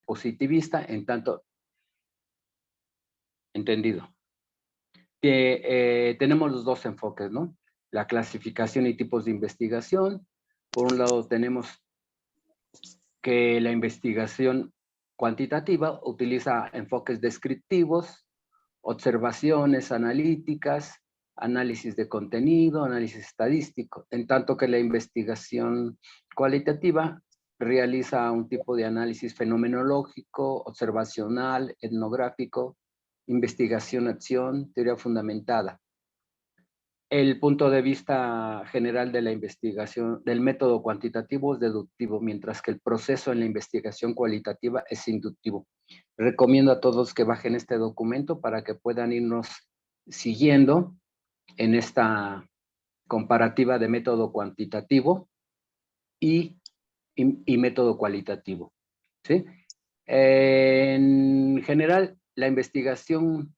positivista, en tanto entendido. Que tenemos los dos enfoques, ¿no? La clasificación y tipos de investigación. Por un lado tenemos que la investigación cuantitativa utiliza enfoques descriptivos, observaciones analíticas, análisis de contenido, análisis estadístico, en tanto que la investigación cualitativa realiza un tipo de análisis fenomenológico, observacional, etnográfico, investigación-acción, teoría fundamentada. El punto de vista general de la investigación, del método cuantitativo es deductivo, mientras que el proceso en la investigación cualitativa es inductivo. Recomiendo a todos que bajen este documento para que puedan irnos siguiendo en esta comparativa de método cuantitativo y método cualitativo, ¿sí? En general, la investigación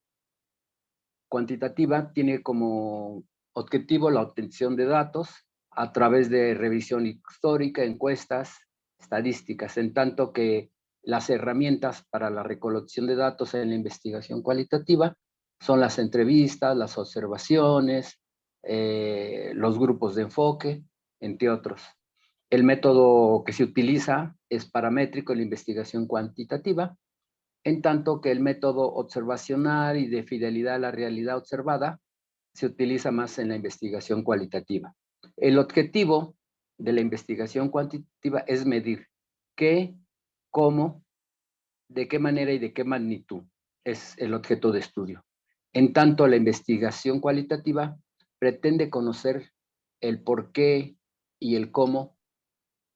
cuantitativa tiene como objetivo la obtención de datos a través de revisión histórica, encuestas, estadísticas, en tanto que las herramientas para la recolección de datos en la investigación cualitativa son las entrevistas, las observaciones, los grupos de enfoque, entre otros. El método que se utiliza es paramétrico en la investigación cuantitativa, en tanto que el método observacional y de fidelidad a la realidad observada se utiliza más en la investigación cualitativa. El objetivo de la investigación cuantitativa es medir qué, cómo, de qué manera y de qué magnitud es el objeto de estudio. En tanto, la investigación cualitativa pretende conocer el por qué y el cómo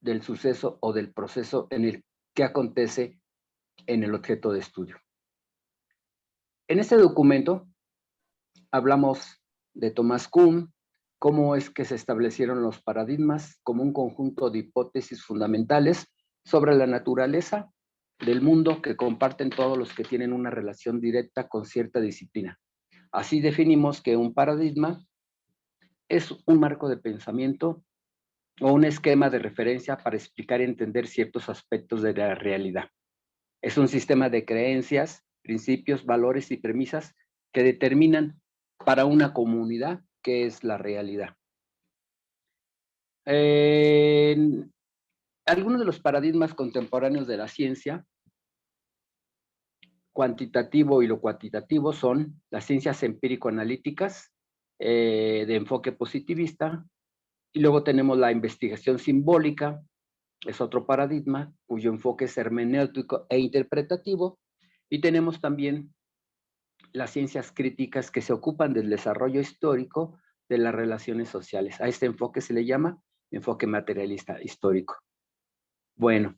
del suceso o del proceso en el que acontece en el objeto de estudio. En este documento hablamos de Thomas Kuhn, cómo es que se establecieron los paradigmas como un conjunto de hipótesis fundamentales sobre la naturaleza del mundo que comparten todos los que tienen una relación directa con cierta disciplina. Así definimos que un paradigma es un marco de pensamiento o un esquema de referencia para explicar y entender ciertos aspectos de la realidad. Es un sistema de creencias, principios, valores y premisas que determinan para una comunidad qué es la realidad. Algunos de los paradigmas contemporáneos de la ciencia, cuantitativo y lo cuantitativo, son las ciencias empírico-analíticas de enfoque positivista, y luego tenemos la investigación simbólica, es otro paradigma cuyo enfoque es hermenéutico e interpretativo, y tenemos también las ciencias críticas que se ocupan del desarrollo histórico de las relaciones sociales. A este enfoque se le llama enfoque materialista histórico. Bueno,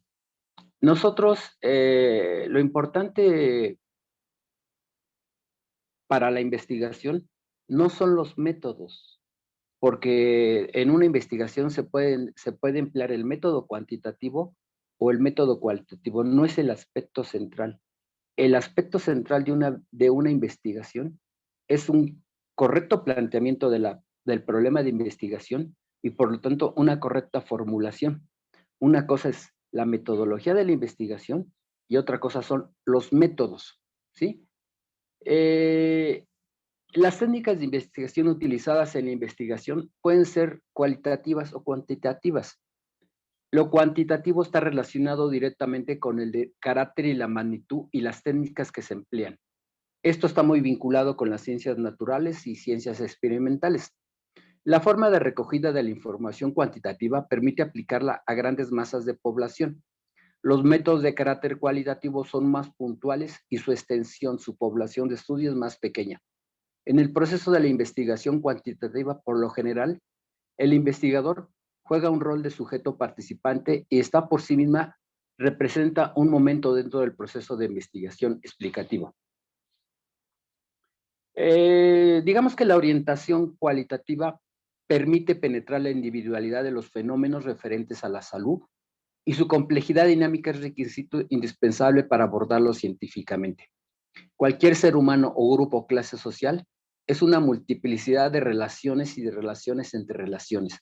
nosotros lo importante para la investigación no son los métodos, porque en una investigación se puede emplear el método cuantitativo o el método cualitativo, no es el aspecto central. El aspecto central de una investigación es un correcto planteamiento del problema de investigación y por lo tanto una correcta formulación. Una cosa es la metodología de la investigación y otra cosa son los métodos, ¿sí? Las técnicas de investigación utilizadas en la investigación pueden ser cualitativas o cuantitativas. Lo cuantitativo está relacionado directamente con el de carácter y la magnitud y las técnicas que se emplean. Esto está muy vinculado con las ciencias naturales y ciencias experimentales. La forma de recogida de la información cuantitativa permite aplicarla a grandes masas de población. Los métodos de carácter cualitativo son más puntuales y su extensión, su población de estudio es más pequeña. En el proceso de la investigación cuantitativa, por lo general, el investigador juega un rol de sujeto participante y está por sí misma, representa un momento dentro del proceso de investigación explicativo. Digamos que la orientación cualitativa permite penetrar la individualidad de los fenómenos referentes a la salud y su complejidad dinámica es requisito indispensable para abordarlo científicamente. Cualquier ser humano o grupo o clase social es una multiplicidad de relaciones y de relaciones entre relaciones.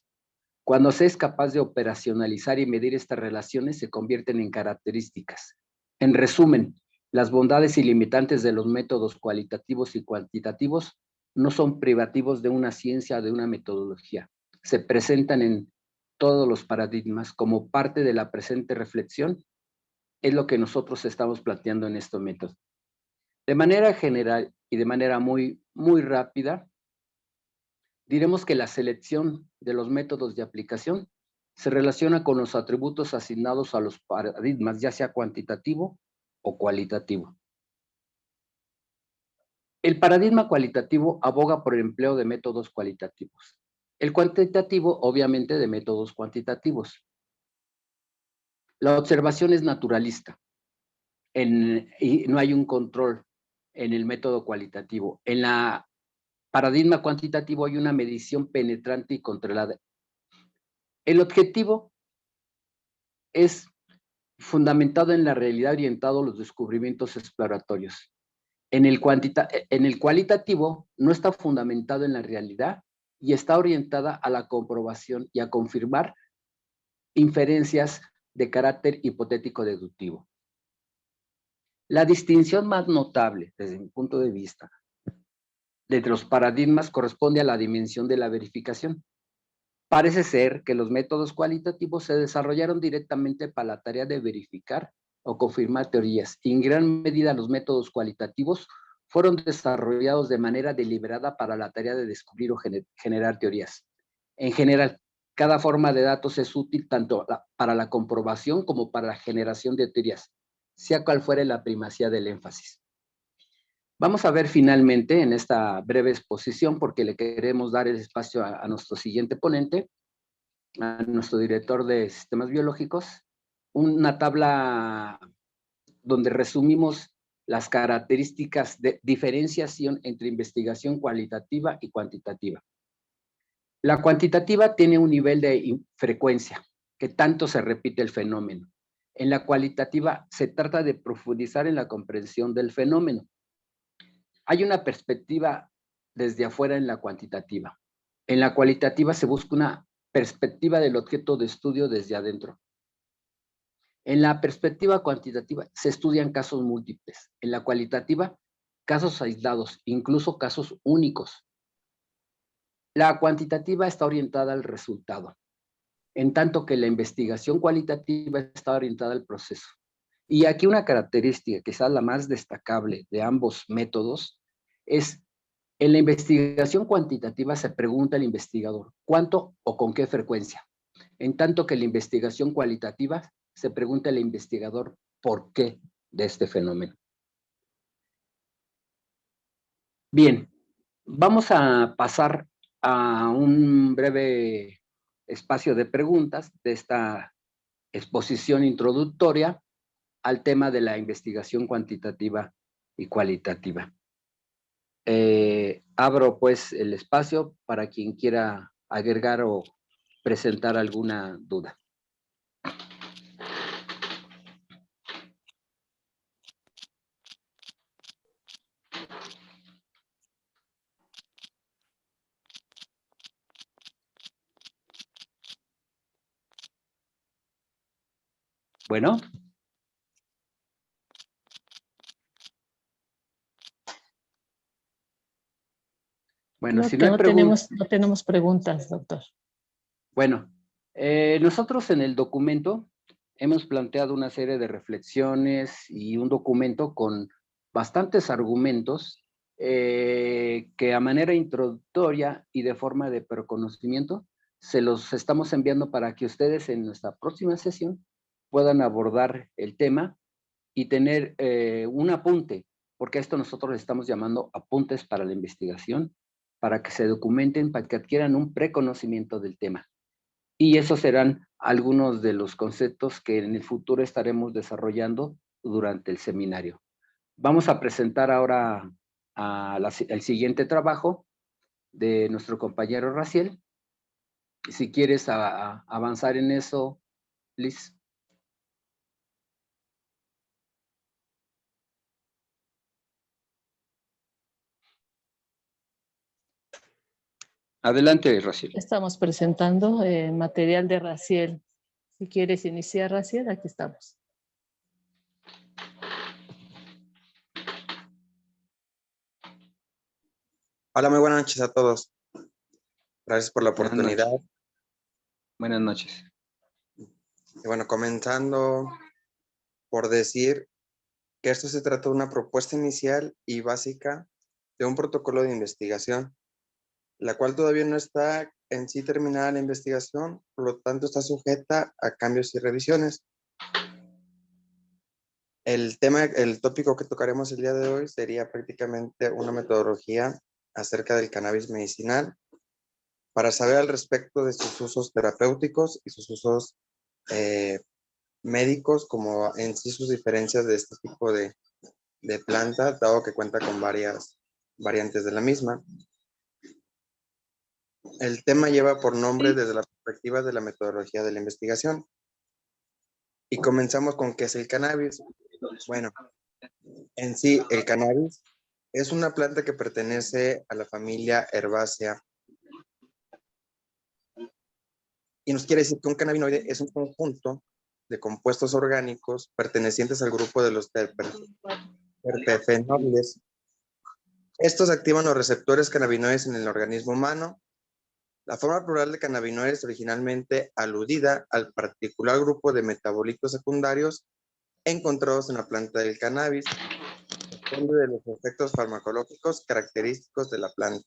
Cuando se es capaz de operacionalizar y medir estas relaciones, se convierten en características. En resumen, las bondades y limitantes de los métodos cualitativos y cuantitativos no son privativos de una ciencia o de una metodología. Se presentan en todos los paradigmas como parte de la presente reflexión. Es lo que nosotros estamos planteando en estos métodos. De manera general y de manera muy rápida, diremos que la selección de los métodos de aplicación se relaciona con los atributos asignados a los paradigmas, ya sea cuantitativo o cualitativo. El paradigma cualitativo aboga por el empleo de métodos cualitativos. El cuantitativo, obviamente, de métodos cuantitativos. La observación es naturalista y no hay un control en el método cualitativo. En la paradigma cuantitativo hay una medición penetrante y controlada. El objetivo es fundamentado en la realidad, orientado a los descubrimientos exploratorios. En el cualitativo no está fundamentado en la realidad y está orientada a la comprobación y a confirmar inferencias de carácter hipotético deductivo. La distinción más notable, desde mi punto de vista, de los paradigmas corresponde a la dimensión de la verificación. Parece ser que los métodos cualitativos se desarrollaron directamente para la tarea de verificar o confirmar teorías, y en gran medida los métodos cualitativos fueron desarrollados de manera deliberada para la tarea de descubrir o generar teorías. En general, cada forma de datos es útil tanto para la comprobación como para la generación de teorías, sea cual fuere la primacía del énfasis. Vamos a ver finalmente en esta breve exposición, porque le queremos dar el espacio a nuestro siguiente ponente, a nuestro director de sistemas biológicos, una tabla donde resumimos las características de diferenciación entre investigación cualitativa y cuantitativa. La cuantitativa tiene un nivel de frecuencia, que tanto se repite el fenómeno. En la cualitativa se trata de profundizar en la comprensión del fenómeno. Hay una perspectiva desde afuera en la cuantitativa. En la cualitativa se busca una perspectiva del objeto de estudio desde adentro. En la perspectiva cuantitativa se estudian casos múltiples. En la cualitativa, casos aislados, incluso casos únicos. La cuantitativa está orientada al resultado, en tanto que la investigación cualitativa está orientada al proceso. Y aquí una característica, quizás la más destacable de ambos métodos, es en la investigación cuantitativa se pregunta al investigador cuánto o con qué frecuencia, en tanto que la investigación cualitativa se pregunta al investigador por qué de este fenómeno. Bien, vamos a pasar a un breve espacio de preguntas de esta exposición introductoria al tema de la investigación cuantitativa y cualitativa. Abro pues el espacio para quien quiera agregar o presentar alguna duda. Bueno. Bueno, no, si no hay preguntas. No tenemos preguntas, doctor. Bueno, nosotros en el documento hemos planteado una serie de reflexiones y un documento con bastantes argumentos que a manera introductoria y de forma de preconocimiento se los estamos enviando para que ustedes en nuestra próxima sesión puedan abordar el tema y tener un apunte, porque a esto nosotros le estamos llamando apuntes para la investigación, para que se documenten, para que adquieran un preconocimiento del tema. Y esos serán algunos de los conceptos que en el futuro estaremos desarrollando durante el seminario. Vamos a presentar ahora el siguiente trabajo de nuestro compañero Raciel. Si quieres avanzar en eso, Liz. Adelante, Raciel. Estamos presentando material de Raciel. Si quieres iniciar, Raciel, aquí estamos. Hola, muy buenas noches a todos. Gracias por la oportunidad. Buenas noches. Y bueno, comenzando por decir que esto se trata de una propuesta inicial y básica de un protocolo de investigación, la cual todavía no está en sí terminada la investigación, por lo tanto está sujeta a cambios y revisiones. El tópico que tocaremos el día de hoy sería prácticamente una metodología acerca del cannabis medicinal para saber al respecto de sus usos terapéuticos y sus usos médicos, como en sí sus diferencias de este tipo de planta, dado que cuenta con varias variantes de la misma. El tema lleva por nombre desde la perspectiva de la metodología de la investigación. Y comenzamos con qué es el cannabis. Bueno, en sí, el cannabis es una planta que pertenece a la familia herbácea. Y nos quiere decir que un cannabinoide es un conjunto de compuestos orgánicos pertenecientes al grupo de los terpenoides. Estos activan los receptores cannabinoides en el organismo humano. La forma plural de cannabinoides originalmente aludida al particular grupo de metabolitos secundarios encontrados en la planta del cannabis. Depende de los efectos farmacológicos característicos de la planta.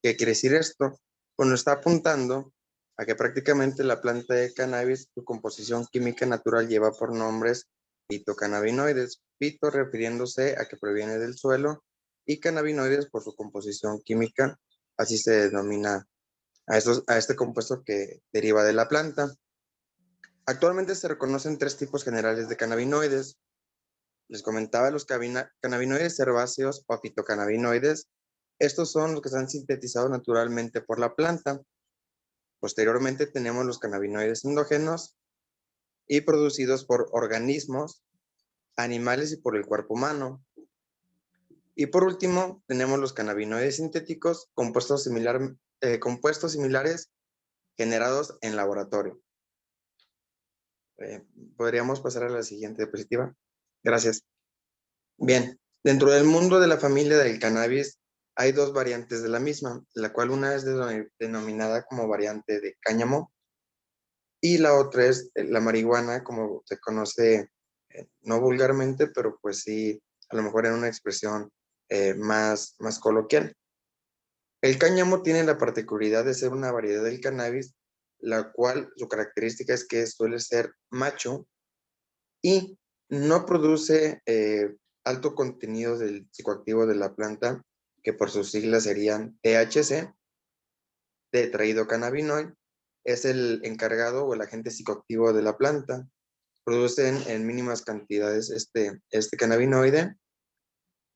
¿Qué quiere decir esto? Bueno, está apuntando a que prácticamente la planta de cannabis, su composición química natural lleva por nombres fitocannabinoides, fito refiriéndose a que proviene del suelo y cannabinoides por su composición química, así se denomina a este compuesto que deriva de la planta. Actualmente se reconocen tres tipos generales de cannabinoides. Les comentaba los cannabinoides herbáceos o fitocannabinoides. Estos son los que se han sintetizado naturalmente por la planta. Posteriormente tenemos los cannabinoides endógenos y producidos por organismos, animales y por el cuerpo humano. Y por último, tenemos los cannabinoides sintéticos, compuestos similares generados en laboratorio. Podríamos pasar a la siguiente diapositiva. Gracias. Bien, dentro del mundo de la familia del cannabis hay dos variantes de la misma, la cual una es denominada como variante de cáñamo y la otra es la marihuana, como se conoce, no vulgarmente, pero pues sí, a lo mejor en una expresión más coloquial. El cáñamo tiene la particularidad de ser una variedad del cannabis, la cual su característica es que suele ser macho y no produce alto contenido del psicoactivo de la planta, que por sus siglas serían THC, tetrahidrocannabinol, es el encargado o el agente psicoactivo de la planta. Producen en mínimas cantidades este cannabinoide.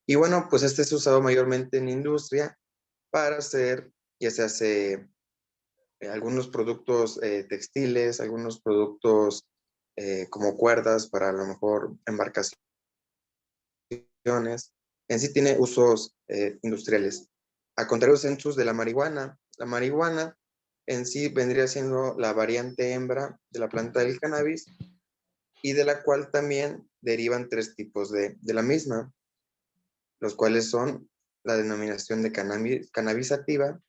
Y bueno, pues este es usado mayormente en industria para hacer, ya se hace algunos productos textiles, algunos productos como cuerdas para a lo mejor embarcaciones. En sí tiene usos industriales. A contrario census de la marihuana en sí vendría siendo la variante hembra de la planta del cannabis y de la cual también derivan tres tipos de la misma, los cuales son la denominación de cannabis sativa,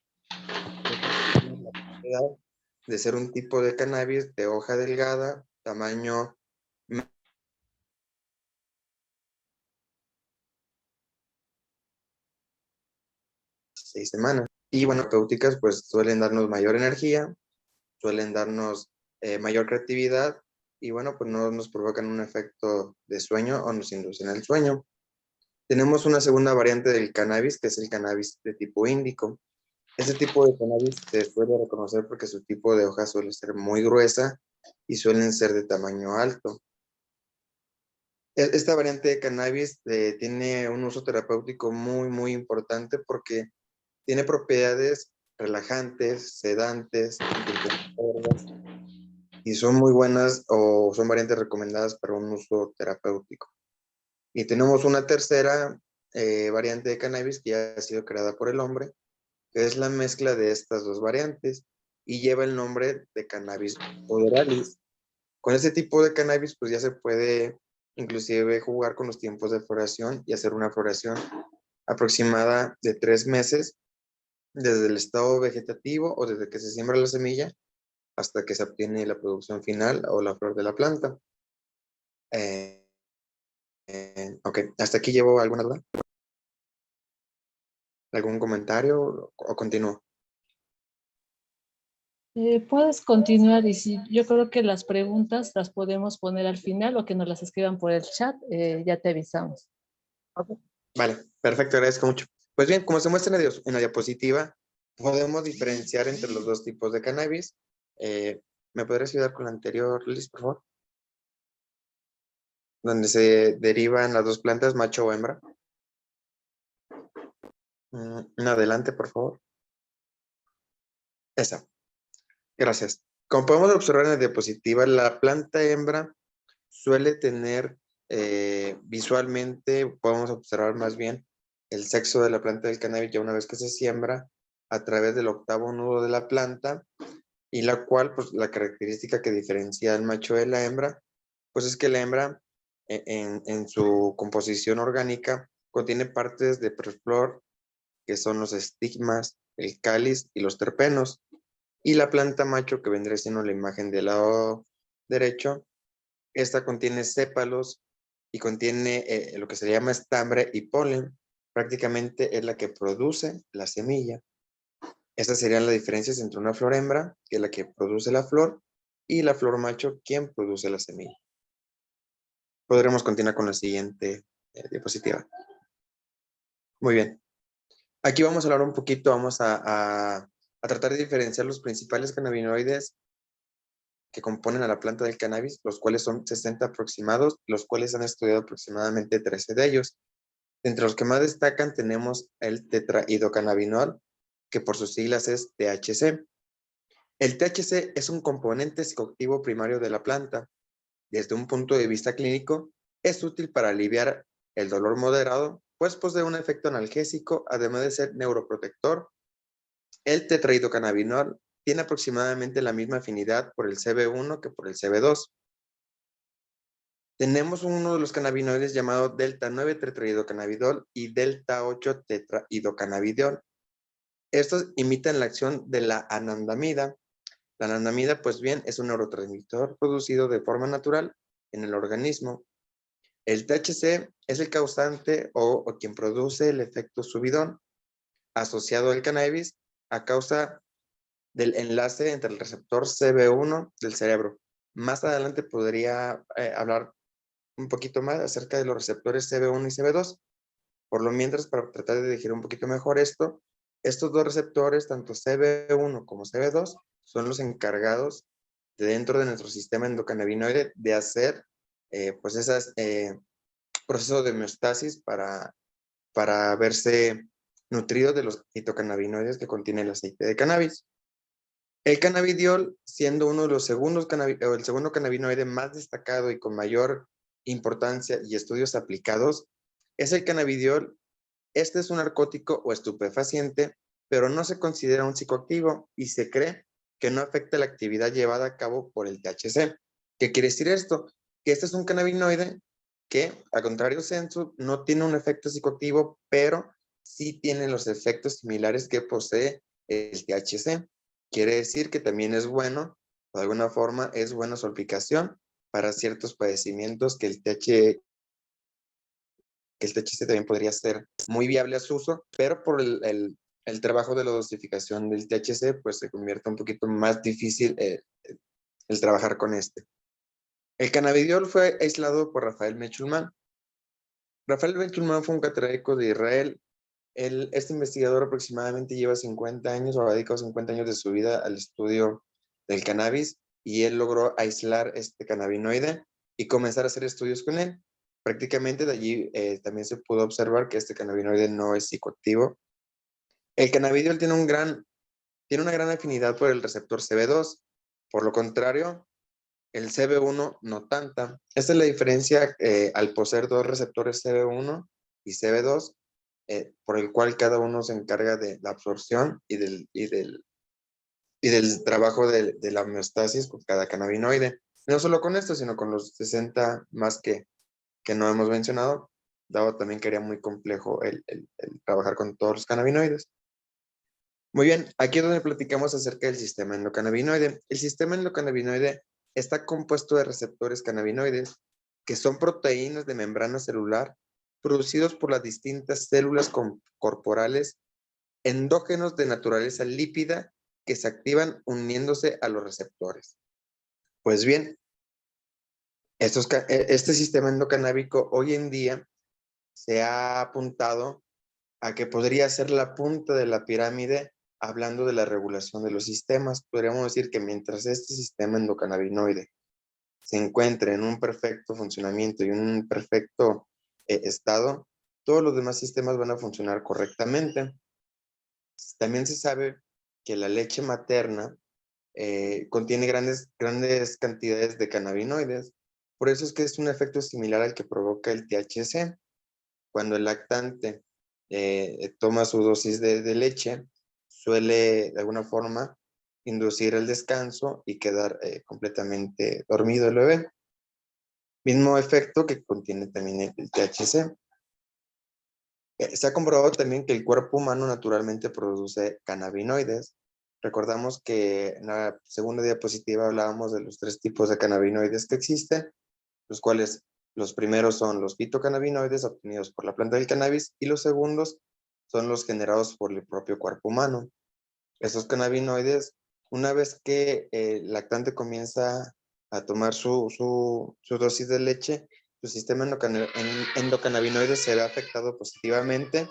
de ser un tipo de cannabis de hoja delgada, tamaño 6 semanas. Y bueno, terapéuticas pues suelen darnos mayor energía, suelen darnos mayor creatividad y bueno, pues no nos provocan un efecto de sueño o nos inducen al sueño. Tenemos una segunda variante del cannabis, que es el cannabis de tipo índico. Este tipo de cannabis se suele reconocer porque su tipo de hoja suele ser muy gruesa y suelen ser de tamaño alto. Esta variante de cannabis tiene un uso terapéutico muy importante porque tiene propiedades relajantes, sedantes, y son muy buenas o son variantes recomendadas para un uso terapéutico. Y tenemos una tercera variante de cannabis que ya ha sido creada por el hombre, que es la mezcla de estas dos variantes y lleva el nombre de cannabis odorales. Con este tipo de cannabis pues ya se puede inclusive jugar con los tiempos de floración y hacer una floración aproximada de 3 meses desde el estado vegetativo o desde que se siembra la semilla hasta que se obtiene la producción final o la flor de la planta. Ok, ¿hasta aquí llevo alguna duda? ¿Algún comentario o continúo? Puedes continuar y si yo creo que las preguntas las podemos poner al final o que nos las escriban por el chat, ya te avisamos. Ok. Vale, perfecto, agradezco mucho. Pues bien, como se muestra en la diapositiva, podemos diferenciar entre los dos tipos de cannabis. ¿Me podrías ayudar con la anterior, Liz, por favor? Donde se derivan las dos plantas, macho o hembra. Adelante, por favor. Esa, gracias. Como podemos observar en la diapositiva, la planta hembra suele tener visualmente, podemos observar más bien el sexo de la planta del cannabis ya una vez que se siembra a través del octavo nudo de la planta, y la cual, pues la característica que diferencia al macho de la hembra, pues es que la hembra en su composición orgánica contiene partes de preflor, que son los estigmas, el cáliz y los terpenos, y la planta macho, que vendría siendo la imagen del lado derecho, esta contiene sépalos y contiene lo que se llama estambre y polen. Prácticamente es la que produce la semilla. Estas serían las diferencias entre una flor hembra, que es la que produce la flor, y la flor macho, quien produce la semilla. Podremos continuar con la siguiente diapositiva. Muy bien. Aquí vamos a hablar un poquito, vamos a tratar de diferenciar los principales cannabinoides que componen a la planta del cannabis, los cuales son 60 aproximados, los cuales han estudiado aproximadamente 13 de ellos. Entre los que más destacan tenemos el tetrahidrocannabinol, que por sus siglas es THC. El THC es un componente psicoactivo primario de la planta. Desde un punto de vista clínico, es útil para aliviar el dolor moderado, pues posee un efecto analgésico, además de ser neuroprotector. El tetrahidrocannabinol tiene aproximadamente la misma afinidad por el CB1 que por el CB2. Tenemos uno de los cannabinoides llamado delta 9 tetrahidrocannabidol y delta 8 tetrahidrocannabidiol. Estos imitan la acción de la anandamida. La anandamida, pues bien, es un neurotransmisor producido de forma natural en el organismo. El THC es el causante o quien produce el efecto subidón asociado al cannabis a causa del enlace entre el receptor CB1 del cerebro. Más adelante podría hablar un poquito más acerca de los receptores CB1 y CB2. Por lo mientras, para tratar de digerir un poquito mejor esto, estos dos receptores, tanto CB1 como CB2, son los encargados dentro de nuestro sistema endocannabinoide de hacer pues esas procesos de homeostasis para verse nutridos de los fitocannabinoides que contiene el aceite de cannabis. El cannabidiol, siendo uno de los el segundo cannabinoide más destacado y con mayor importancia y estudios aplicados, es el cannabidiol. Este es un narcótico o estupefaciente, pero no se considera un psicoactivo y se cree que no afecta la actividad llevada a cabo por el THC. ¿Qué quiere decir esto? Que este es un cannabinoide que, a contrario censo, no tiene un efecto psicoactivo, pero sí tiene los efectos similares que posee el THC. Quiere decir que también es bueno, de alguna forma es buena su aplicación para ciertos padecimientos que el THC también podría ser muy viable a su uso, pero por el trabajo de la dosificación del THC, pues se convierte un poquito más difícil el trabajar con este. El cannabidiol fue aislado por Rafael Mechoulam. Rafael Mechoulam fue un catedrático de Israel. Este investigador aproximadamente lleva 50 años o ha dedicado 50 años de su vida al estudio del cannabis y él logró aislar este cannabinoide y comenzar a hacer estudios con él. Prácticamente de allí también se pudo observar que este cannabinoide no es psicoactivo. El cannabidiol tiene una gran afinidad por el receptor CB2. Por lo contrario, el CB1 no tanta. Esta es la diferencia al poseer dos receptores CB1 y CB2, por el cual cada uno se encarga de la absorción y del trabajo de la homeostasis con cada cannabinoide. No solo con esto, sino con los 60 más que no hemos mencionado. dado también que era muy complejo el trabajar con todos los cannabinoides. Muy bien, aquí es donde platicamos acerca del sistema endocannabinoide. El sistema endocannabinoide está compuesto de receptores cannabinoides, que son proteínas de membrana celular producidos por las distintas células corporales endógenos de naturaleza lípida que se activan uniéndose a los receptores. Pues bien, este sistema endocanábico hoy en día se ha apuntado a que podría ser la punta de la pirámide hablando de la regulación de los sistemas. Podríamos decir que mientras este sistema endocannabinoide se encuentre en un perfecto funcionamiento y un perfecto estado, todos los demás sistemas van a funcionar correctamente. También se sabe que la leche materna contiene grandes cantidades de cannabinoides. Por eso es que es un efecto similar al que provoca el THC. Cuando el lactante toma su dosis de leche, suele de alguna forma inducir el descanso y quedar completamente dormido el bebé. Mismo efecto que contiene también el THC. Se ha comprobado también que el cuerpo humano naturalmente produce cannabinoides. Recordamos que en la segunda diapositiva hablábamos de los 3 tipos de cannabinoides que existen, los cuales los primeros son los fitocannabinoides obtenidos por la planta del cannabis y los segundos son los generados por el propio cuerpo humano. Esos cannabinoides, una vez que el lactante comienza a tomar su dosis de leche, su sistema endocannabinoide se ve afectado positivamente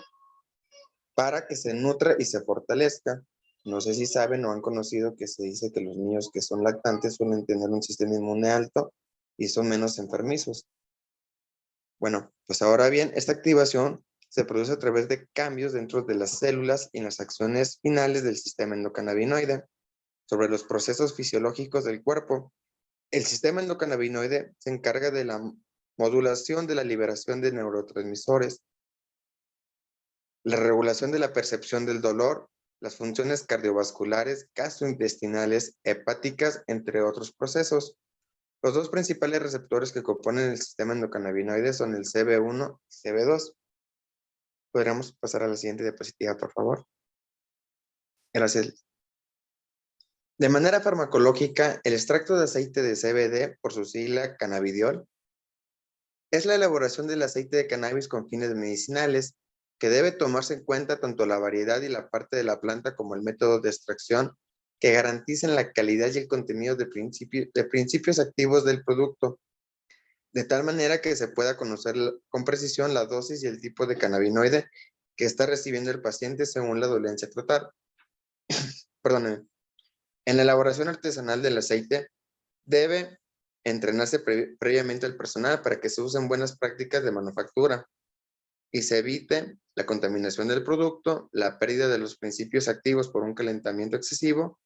para que se nutra y se fortalezca. No sé si saben o han conocido que se dice que los niños que son lactantes suelen tener un sistema inmune alto y son menos enfermizos. Bueno, pues ahora bien, esta activación se produce a través de cambios dentro de las células y en las acciones finales del sistema endocannabinoide sobre los procesos fisiológicos del cuerpo. El sistema endocannabinoide se encarga de la modulación de la liberación de neurotransmisores, la regulación de la percepción del dolor, las funciones cardiovasculares, gastrointestinales, hepáticas, entre otros procesos. Los 2 principales receptores que componen el sistema endocannabinoide son el CB1 y CB2. ¿Podríamos pasar a la siguiente diapositiva, por favor? Gracias. De manera farmacológica, el extracto de aceite de CBD, por su sigla cannabidiol, es la elaboración del aceite de cannabis con fines medicinales, que debe tomarse en cuenta tanto la variedad y la parte de la planta como el método de extracción que garanticen la calidad y el contenido de principios activos del producto, de tal manera que se pueda conocer con precisión la dosis y el tipo de cannabinoide que está recibiendo el paciente según la dolencia a tratar. Perdónenme. En la elaboración artesanal del aceite debe entrenarse previamente al personal para que se usen buenas prácticas de manufactura y se evite la contaminación del producto, la pérdida de los principios activos por un calentamiento excesivo,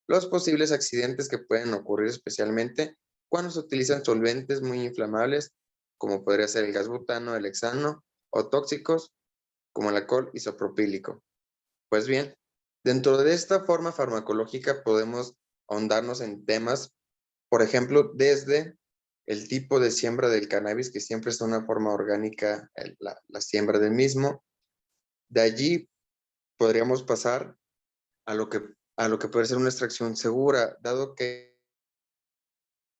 los posibles accidentes que pueden ocurrir especialmente cuando se utilizan solventes muy inflamables, como podría ser el gas butano, el hexano, o tóxicos, como el alcohol isopropílico. Pues bien, dentro de esta forma farmacológica podemos ahondarnos en temas, por ejemplo, desde el tipo de siembra del cannabis, que siempre es una forma orgánica la siembra del mismo. De allí podríamos pasar a lo que puede ser una extracción segura, dado que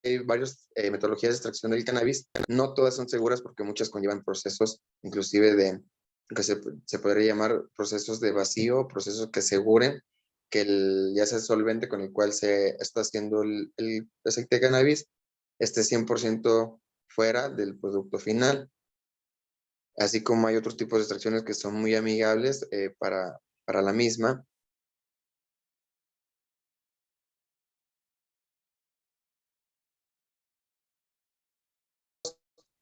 hay varias metodologías de extracción del cannabis. No todas son seguras porque muchas conllevan procesos, inclusive que se podría llamar procesos de vacío, procesos que aseguren que ya sea el solvente con el cual se está haciendo el aceite de cannabis esté 100% fuera del producto final. Así como hay otros tipos de extracciones que son muy amigables para la misma.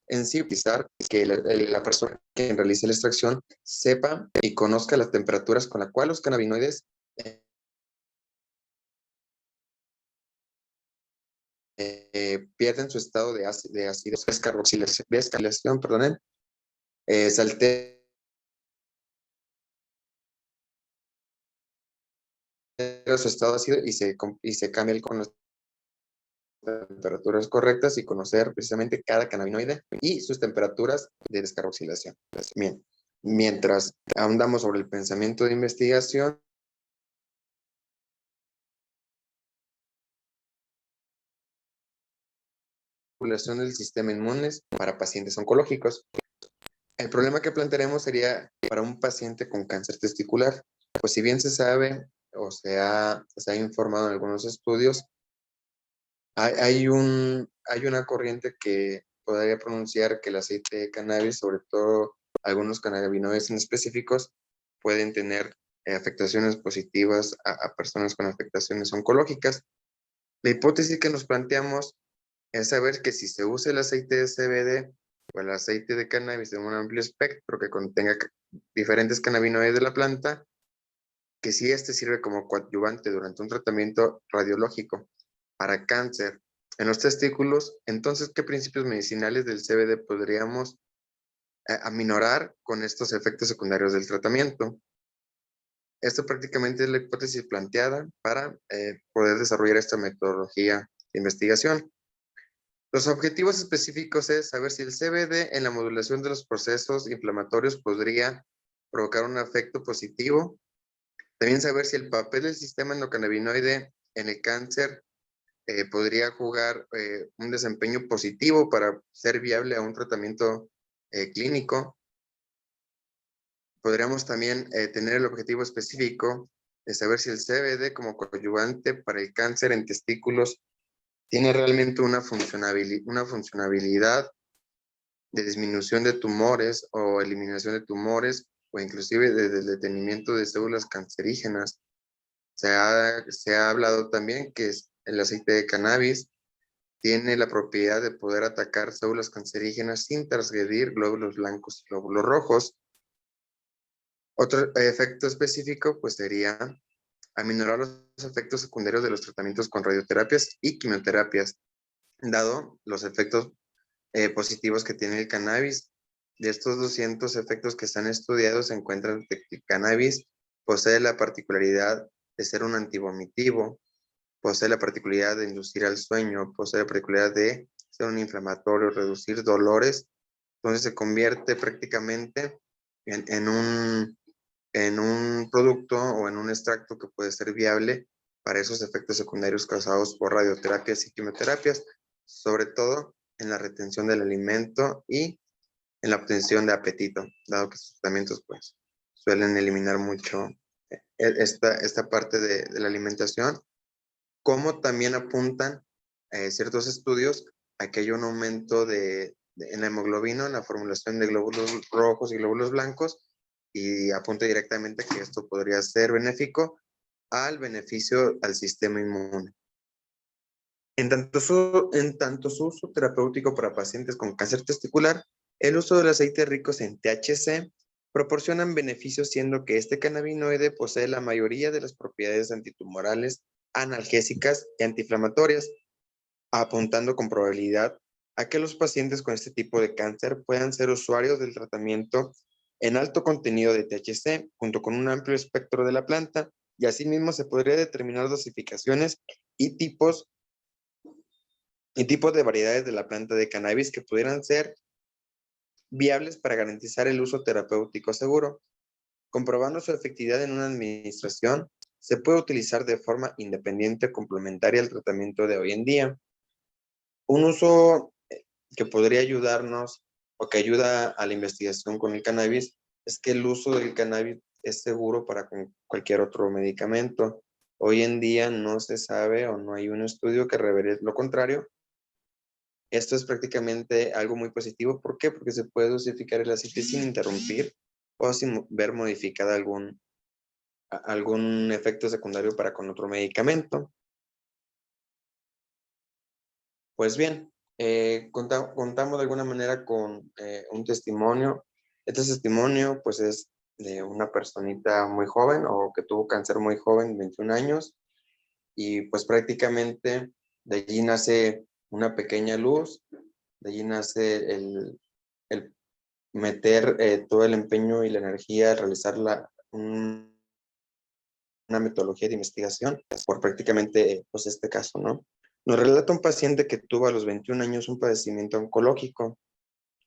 En sí, utilizar que la persona que realice la extracción sepa y conozca las temperaturas con las cuales los cannabinoides pierden su estado de ácido descarboxilación, perdón, se altera su estado ácido y se cambia el con temperaturas correctas y conocer precisamente cada cannabinoide y sus temperaturas de descarboxilación. Bien, mientras ahondamos sobre el pensamiento de investigación, regulación del sistema inmune para pacientes oncológicos. El problema que plantearemos sería para un paciente con cáncer testicular. Pues si bien se sabe o se ha informado en algunos estudios, hay una corriente que podría pronunciar que el aceite de cannabis, sobre todo algunos cannabinoides en específicos, pueden tener afectaciones positivas a personas con afectaciones oncológicas. La hipótesis que nos planteamos es saber que si se usa el aceite de CBD o el aceite de cannabis en un amplio espectro que contenga diferentes cannabinoides de la planta, que si este sirve como coadyuvante durante un tratamiento radiológico para cáncer en los testículos, entonces, ¿qué principios medicinales del CBD podríamos aminorar con estos efectos secundarios del tratamiento? Esto prácticamente es la hipótesis planteada para poder desarrollar esta metodología de investigación. Los objetivos específicos es saber si el CBD en la modulación de los procesos inflamatorios podría provocar un efecto positivo. También saber si el papel del sistema endocannabinoide en el cáncer podría jugar un desempeño positivo para ser viable a un tratamiento clínico. Podríamos también tener el objetivo específico de saber si el CBD como coadyuvante para el cáncer en testículos tiene realmente una funcionabilidad de disminución de tumores o eliminación de tumores o inclusive del detenimiento de células cancerígenas. Se ha hablado también que el aceite de cannabis tiene la propiedad de poder atacar células cancerígenas sin transgredir glóbulos blancos y glóbulos rojos. Otro efecto específico pues sería aminorar los efectos secundarios de los tratamientos con radioterapias y quimioterapias, dado los efectos positivos que tiene el cannabis. De estos 200 efectos que están estudiados, se encuentran que el cannabis posee la particularidad de ser un antivomitivo, posee la particularidad de inducir al sueño, posee la particularidad de ser un inflamatorio, reducir dolores. Entonces se convierte prácticamente en un producto o en un extracto que puede ser viable para esos efectos secundarios causados por radioterapias y quimioterapias, sobre todo en la retención del alimento y en la obtención de apetito, dado que sus tratamientos pues suelen eliminar mucho esta parte de la alimentación, como también apuntan ciertos estudios a que hay un aumento en la hemoglobina, en la formulación de glóbulos rojos y glóbulos blancos, y apunta directamente que esto podría ser benéfico al beneficio al sistema inmune. En tanto su uso terapéutico para pacientes con cáncer testicular, el uso del aceite ricos en THC proporcionan beneficios, siendo que este cannabinoide posee la mayoría de las propiedades antitumorales, analgésicas y antiinflamatorias, apuntando con probabilidad a que los pacientes con este tipo de cáncer puedan ser usuarios del tratamiento en alto contenido de THC, junto con un amplio espectro de la planta, y asimismo se podría determinar dosificaciones y tipos de variedades de la planta de cannabis que pudieran ser viables para garantizar el uso terapéutico seguro. Comprobando su efectividad en una administración, se puede utilizar de forma independiente o complementaria al tratamiento de hoy en día. Un uso que podría ayudarnos o que ayuda a la investigación con el cannabis es que el uso del cannabis es seguro para cualquier otro medicamento. Hoy en día no se sabe o no hay un estudio que revele lo contrario. Esto es prácticamente algo muy positivo. ¿Por qué? Porque se puede dosificar el aceite sin interrumpir o sin ver modificada algún efecto secundario para con otro medicamento. Pues bien, contamos de alguna manera con un testimonio. Este testimonio pues es de una personita muy joven o que tuvo cáncer muy joven, 21 años, y pues prácticamente de allí nace una pequeña luz, de allí nace el meter todo el empeño y la energía a realizar una metodología de investigación por prácticamente pues este caso, ¿no? Nos relata un paciente que tuvo a los 21 años un padecimiento oncológico,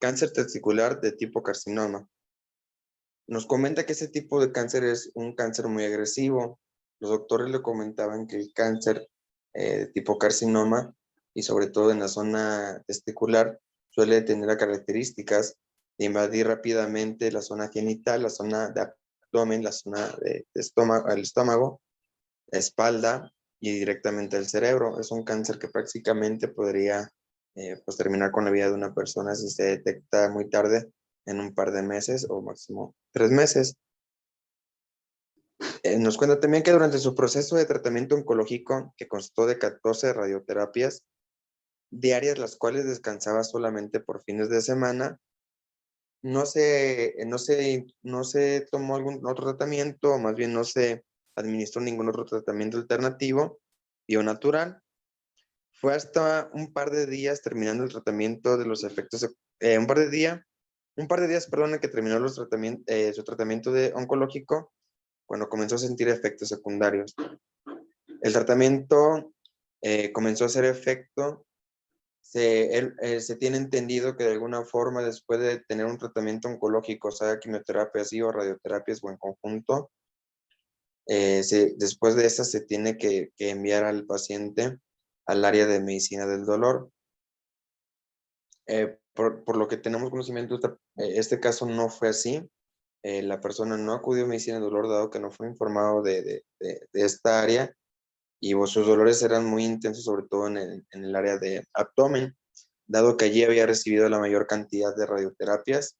cáncer testicular de tipo carcinoma. Nos comenta que ese tipo de cáncer es un cáncer muy agresivo. Los doctores le comentaban que el cáncer de tipo carcinoma, y sobre todo en la zona testicular, suele tener características de invadir rápidamente la zona genital, la zona de abdomen, la zona de estómago, el estómago, la espalda y directamente el cerebro. Es un cáncer que prácticamente podría pues terminar con la vida de una persona si se detecta muy tarde, en un par de meses o máximo 3 meses. Nos cuenta también que durante su proceso de tratamiento oncológico, que constó de 14 radioterapias diarias, las cuales descansaba solamente por fines de semana, no se tomó algún otro tratamiento, o más bien no se administró ningún otro tratamiento alternativo o natural. Fue hasta un par de días terminando el tratamiento de los efectos, un par de días, perdón, en que terminó su tratamiento de oncológico, cuando comenzó a sentir efectos secundarios. El tratamiento comenzó a hacer efecto. Se tiene entendido que de alguna forma, después de tener un tratamiento oncológico, sea quimioterapias o radioterapias o en conjunto, después de esa se tiene que enviar al paciente al área de medicina del dolor. Por lo que tenemos conocimiento, este caso no fue así. La persona no acudió a medicina del dolor, dado que no fue informado de esta área, y sus dolores eran muy intensos, sobre todo en el área de abdomen, dado que allí había recibido la mayor cantidad de radioterapias.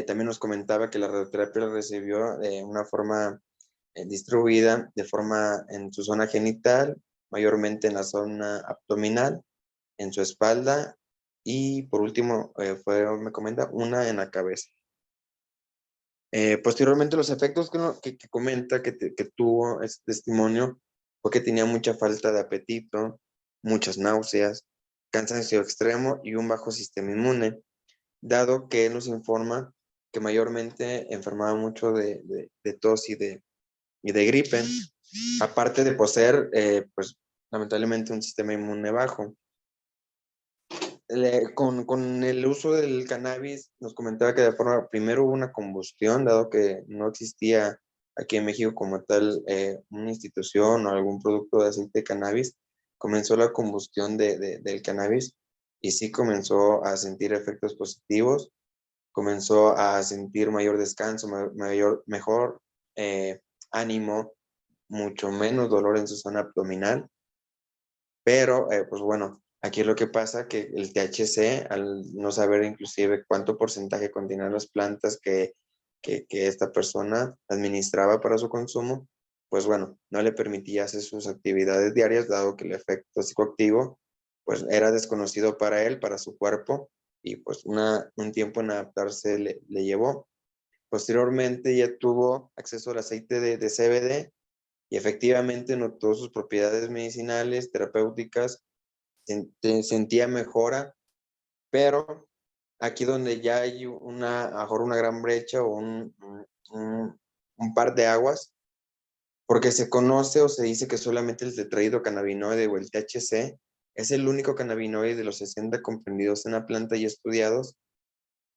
También nos comentaba que la radioterapia la recibió de una forma distribuida, de forma en su zona genital, mayormente en la zona abdominal, en su espalda, y por último, me comenta, una en la cabeza. Posteriormente, los efectos que comenta que tuvo este testimonio fue que tenía mucha falta de apetito, muchas náuseas, cansancio extremo y un bajo sistema inmune, dado que él nos informa que mayormente enfermaba mucho de tos y de gripe, aparte de poseer, pues lamentablemente, un sistema inmune bajo. Con el uso del cannabis, nos comentaba que de forma, primero hubo una combustión, dado que no existía aquí en México como tal una institución o algún producto de aceite de cannabis. Comenzó la combustión del cannabis, y sí comenzó a sentir efectos positivos, comenzó a sentir mayor descanso, mejor ánimo, mucho menos dolor en su zona abdominal. Pero, pues bueno, aquí lo que pasa que el THC, al no saber inclusive cuánto porcentaje contienen las plantas que esta persona administraba para su consumo, pues bueno, no le permitía hacer sus actividades diarias, dado que el efecto psicoactivo pues era desconocido para él, para su cuerpo, y pues un tiempo en adaptarse le llevó. Posteriormente ya tuvo acceso al aceite de CBD, y efectivamente notó sus propiedades medicinales, terapéuticas, sentía mejora, pero aquí donde ya hay a lo mejor una gran brecha o un par de aguas, porque se conoce o se dice que solamente el tetrahidrocannabinoide o el THC es el único cannabinoide de los 60 comprendidos en la planta y estudiados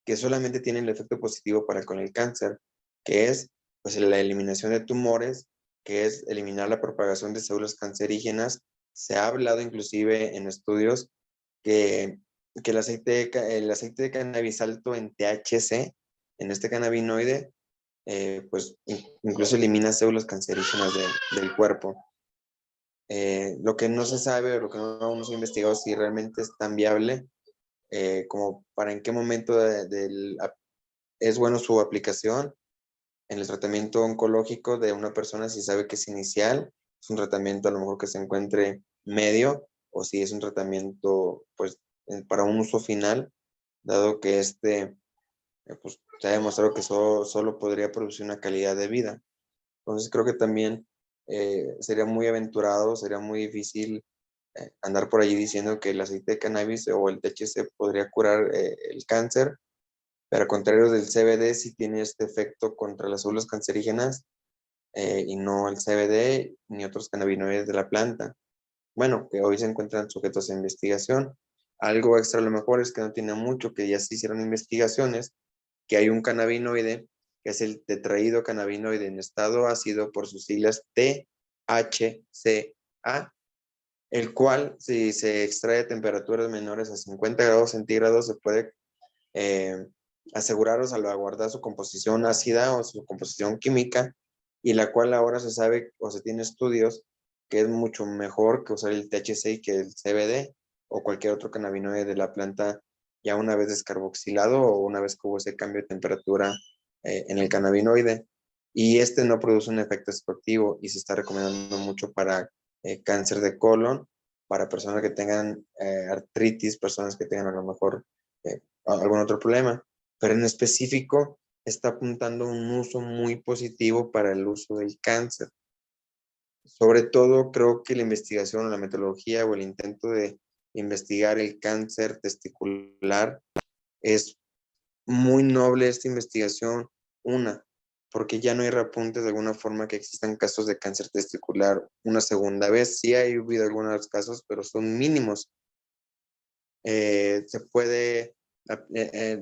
que solamente tienen el efecto positivo para con el cáncer, que es pues la eliminación de tumores, que es eliminar la propagación de células cancerígenas. Se ha hablado inclusive en estudios que el aceite de cannabis alto en THC, en este cannabinoide, pues incluso elimina células cancerígenas del cuerpo. Lo que no se sabe, o lo que no hemos investigado, si realmente es tan viable como para en qué momento es bueno su aplicación en el tratamiento oncológico de una persona, si sabe que es inicial, es un tratamiento a lo mejor que se encuentre medio, o si es un tratamiento pues para un uso final, dado que pues se ha demostrado que solo podría producir una calidad de vida. Entonces creo que también sería muy aventurado, sería muy difícil andar por allí diciendo que el aceite de cannabis o el THC podría curar el cáncer, pero al contrario del CBD, sí tiene este efecto contra las células cancerígenas, y no el CBD ni otros cannabinoides de la planta. bueno, que hoy se encuentran sujetos a investigación. Algo extra a lo mejor es que no tiene mucho, que ya se hicieron investigaciones, que hay un cannabinoide, que es el tetrahidrocannabinoide en estado ácido, por sus siglas THCA, el cual, si se extrae a temperaturas menores a 50 grados centígrados, se puede asegurar o salvaguardar su composición ácida o su composición química, y la cual ahora se sabe o se tiene estudios que es mucho mejor que usar el THC y que el CBD o cualquier otro cannabinoide de la planta ya una vez descarboxilado o una vez que hubo ese cambio de temperatura en el cannabinoide. Y este no produce un efecto psicoactivo y se está recomendando mucho para cáncer de colon, para personas que tengan artritis, personas que tengan a lo mejor algún otro problema, pero en específico está apuntando un uso muy positivo para el uso del cáncer. Sobre todo creo que la investigación, la metodología o el intento de investigar el cáncer testicular es muy noble esta investigación, porque ya no hay repuntes de alguna forma que existan casos de cáncer testicular una segunda vez. Sí ha habido algunos casos, pero son mínimos. Se puede,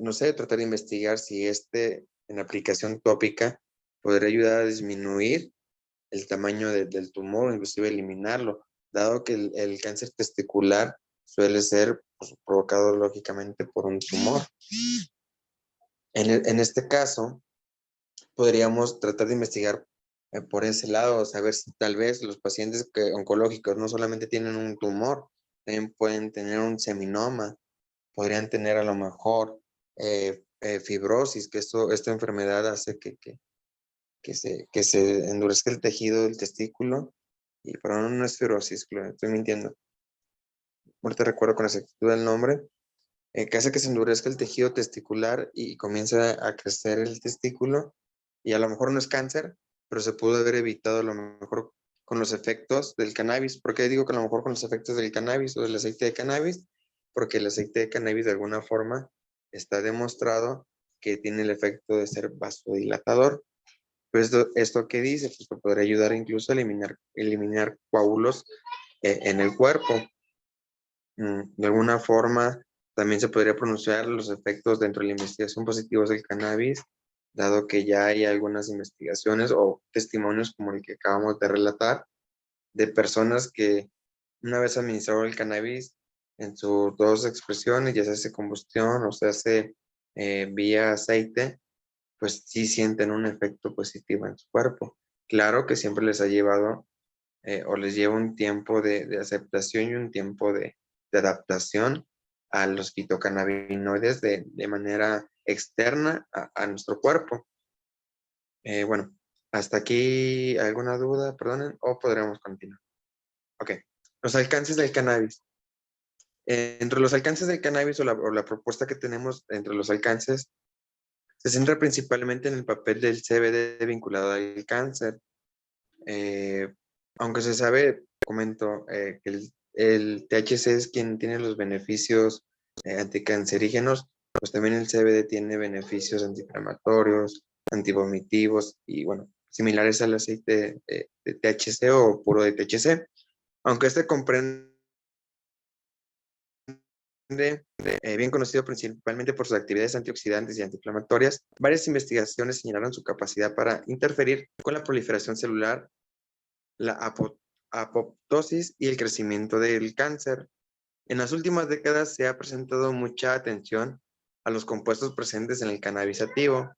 no sé, tratar de investigar si en aplicación tópica, podría ayudar a disminuir el tamaño del tumor, inclusive eliminarlo, dado que el cáncer testicular suele ser pues, provocado lógicamente por un tumor. En este caso, podríamos tratar de investigar por ese lado, saber si tal vez los pacientes oncológicos no solamente tienen un tumor, también pueden tener un seminoma, podrían tener a lo mejor fibrosis, que esta enfermedad hace que se endurezca el tejido del testículo, y pero no es fibrosis, estoy mintiendo. Ahorita recuerdo con exactitud el nombre, que hace que se endurezca el tejido testicular y comienza a crecer el testículo, y a lo mejor no es cáncer, pero se pudo haber evitado a lo mejor con los efectos del cannabis. ¿Por qué digo que a lo mejor con los efectos del cannabis o del aceite de cannabis? Porque el aceite de cannabis de alguna forma está demostrado que tiene el efecto de ser vasodilatador. Pues esto que dice, pues podría ayudar incluso a eliminar coágulos en el cuerpo. De alguna forma, también se podría pronunciar los efectos dentro de la investigación positivos del cannabis, dado que ya hay algunas investigaciones o testimonios como el que acabamos de relatar, de personas que una vez administraron el cannabis en sus dos expresiones, ya se hace combustión o se hace vía aceite, pues sí sienten un efecto positivo en su cuerpo. Claro que siempre les ha llevado o les lleva un tiempo de aceptación y un tiempo de adaptación a los fitocannabinoides de manera externa a nuestro cuerpo. Bueno, hasta aquí, ¿alguna duda? Perdonen, o podríamos continuar. Ok, los alcances del cannabis. Entre los alcances del cannabis o la propuesta que tenemos entre los alcances se centra principalmente en el papel del CBD vinculado al cáncer. Aunque se sabe, comento, que el THC es quien tiene los beneficios anticancerígenos, pues también el CBD tiene beneficios antiinflamatorios, antivomitivos y, bueno, similares al aceite de THC o puro de THC. Aunque este comprende bien conocido principalmente por sus actividades antioxidantes y antiinflamatorias, varias investigaciones señalaron su capacidad para interferir con la proliferación celular, la apoptosis y el crecimiento del cáncer. En las últimas décadas se ha presentado mucha atención a los compuestos presentes en el cannabis sativa,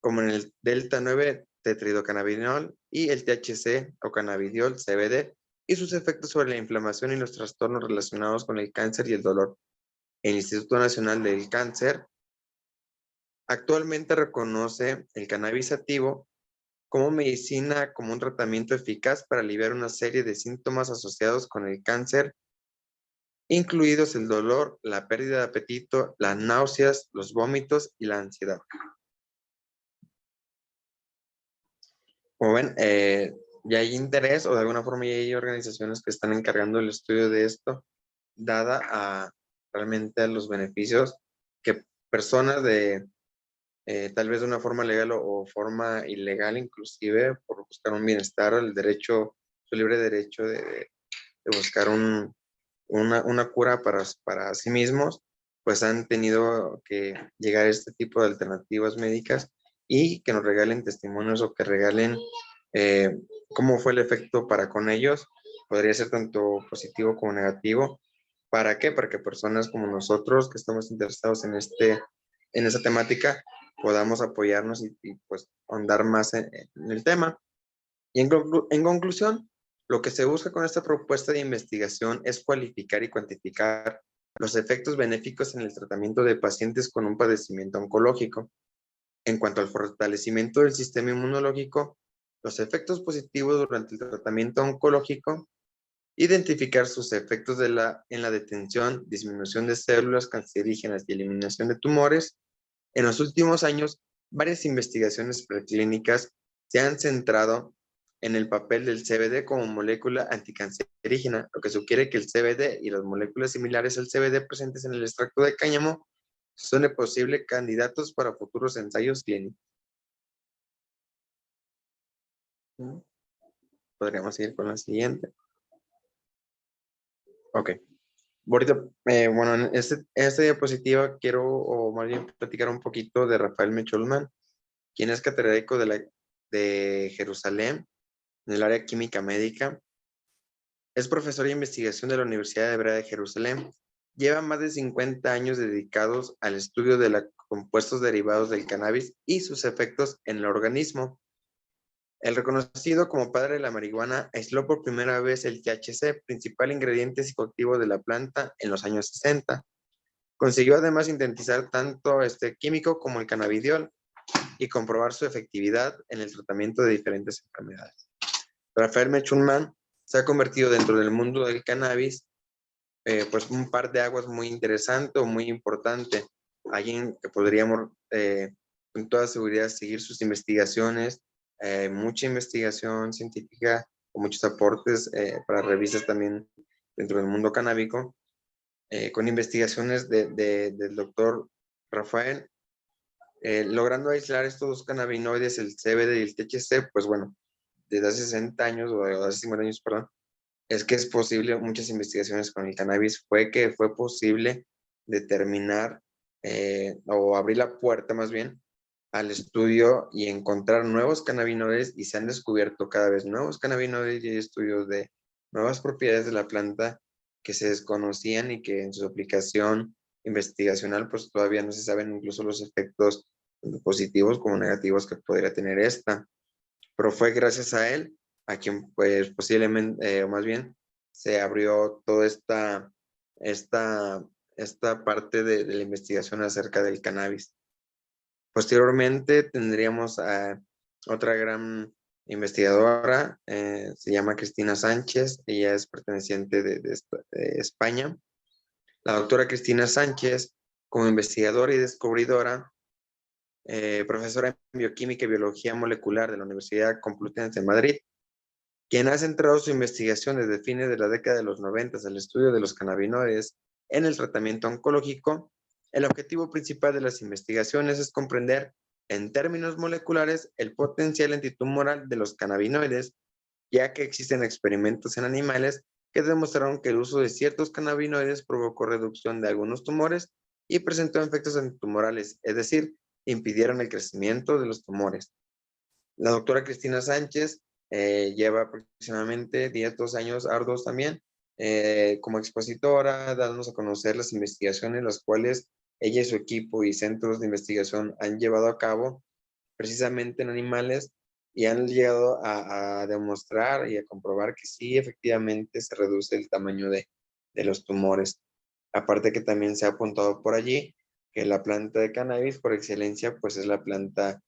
como en el delta 9 tetrahidrocannabinol y el THC o cannabidiol CBD, y sus efectos sobre la inflamación y los trastornos relacionados con el cáncer y el dolor. El Instituto Nacional del Cáncer actualmente reconoce el cannabis sativa como medicina, como un tratamiento eficaz para aliviar una serie de síntomas asociados con el cáncer, incluidos el dolor, la pérdida de apetito, las náuseas, los vómitos y la ansiedad. Como ven, ya hay interés o de alguna forma ya hay organizaciones que están encargando el estudio de esto, dada a realmente a los beneficios que personas de tal vez de una forma legal o forma ilegal, inclusive por buscar un bienestar, el derecho, su libre derecho de buscar una cura para sí mismos, pues han tenido que llegar a este tipo de alternativas médicas y que nos regalen testimonios o que regalen cómo fue el efecto para con ellos. Podría ser tanto positivo como negativo. ¿Para qué? Para que personas como nosotros que estamos interesados en esa temática podamos apoyarnos y pues ahondar más en el tema. Y en conclusión, lo que se busca con esta propuesta de investigación es cualificar y cuantificar los efectos benéficos en el tratamiento de pacientes con un padecimiento oncológico. En cuanto al fortalecimiento del sistema inmunológico, los efectos positivos durante el tratamiento oncológico, identificar sus efectos en la detención, disminución de células cancerígenas y eliminación de tumores. En los últimos años, varias investigaciones preclínicas se han centrado en el papel del CBD como molécula anticancerígena, lo que sugiere que el CBD y las moléculas similares al CBD presentes en el extracto de cáñamo son de posibles candidatos para futuros ensayos clínicos. Podríamos ir con la siguiente. Ok. Ahorita, bueno, en esta diapositiva quiero, o más bien, platicar un poquito de Rafael Mecholman, quien es catedrático de Jerusalén, en el área química médica. Es profesor de investigación de la Universidad Hebrea de Jerusalén. Lleva más de 50 años dedicados al estudio de los compuestos derivados del cannabis y sus efectos en el organismo. El reconocido como padre de la marihuana aisló por primera vez el THC, principal ingrediente psicoactivo de la planta, en los años 60. Consiguió además sintetizar tanto este químico como el cannabidiol y comprobar su efectividad en el tratamiento de diferentes enfermedades. Rafael Mecholman se ha convertido dentro del mundo del cannabis, pues un par de aguas muy interesante o muy importante. Alguien que podríamos con toda seguridad seguir sus investigaciones, mucha investigación científica, con muchos aportes para revistas también dentro del mundo canábico, con investigaciones del doctor Rafael, logrando aislar estos dos cannabinoides, el CBD y el THC, pues bueno, desde hace 60 años, o hace 50 años, perdón, es que es posible, muchas investigaciones con el cannabis, fue posible determinar o abrir la puerta más bien al estudio y encontrar nuevos cannabinoides, y se han descubierto cada vez nuevos cannabinoides y hay estudios de nuevas propiedades de la planta que se desconocían y que en su aplicación investigacional pues todavía no se saben incluso los efectos tanto positivos como negativos que podría tener esta. Pero fue gracias a él a quien pues posiblemente, o más bien, se abrió toda esta parte de la investigación acerca del cannabis. Posteriormente tendríamos a otra gran investigadora, se llama Cristina Sánchez, ella es perteneciente de España. La doctora Cristina Sánchez, como investigadora y descubridora, profesora en bioquímica y biología molecular de la Universidad Complutense de Madrid, quien ha centrado su investigación desde fines de la década de los 90 al estudio de los cannabinoides en el tratamiento oncológico. El objetivo principal de las investigaciones es comprender en términos moleculares el potencial antitumoral de los cannabinoides, ya que existen experimentos en animales que demostraron que el uso de ciertos cannabinoides provocó reducción de algunos tumores y presentó efectos antitumorales, es decir, impidieron el crecimiento de los tumores. La doctora Cristina Sánchez lleva aproximadamente 12 años arduos también como expositora, dándonos a conocer las investigaciones las cuales ella y su equipo y centros de investigación han llevado a cabo precisamente en animales y han llegado a demostrar y a comprobar que sí, efectivamente se reduce el tamaño de los tumores. Aparte que también se ha apuntado por allí que la planta de cannabis por excelencia pues es la planta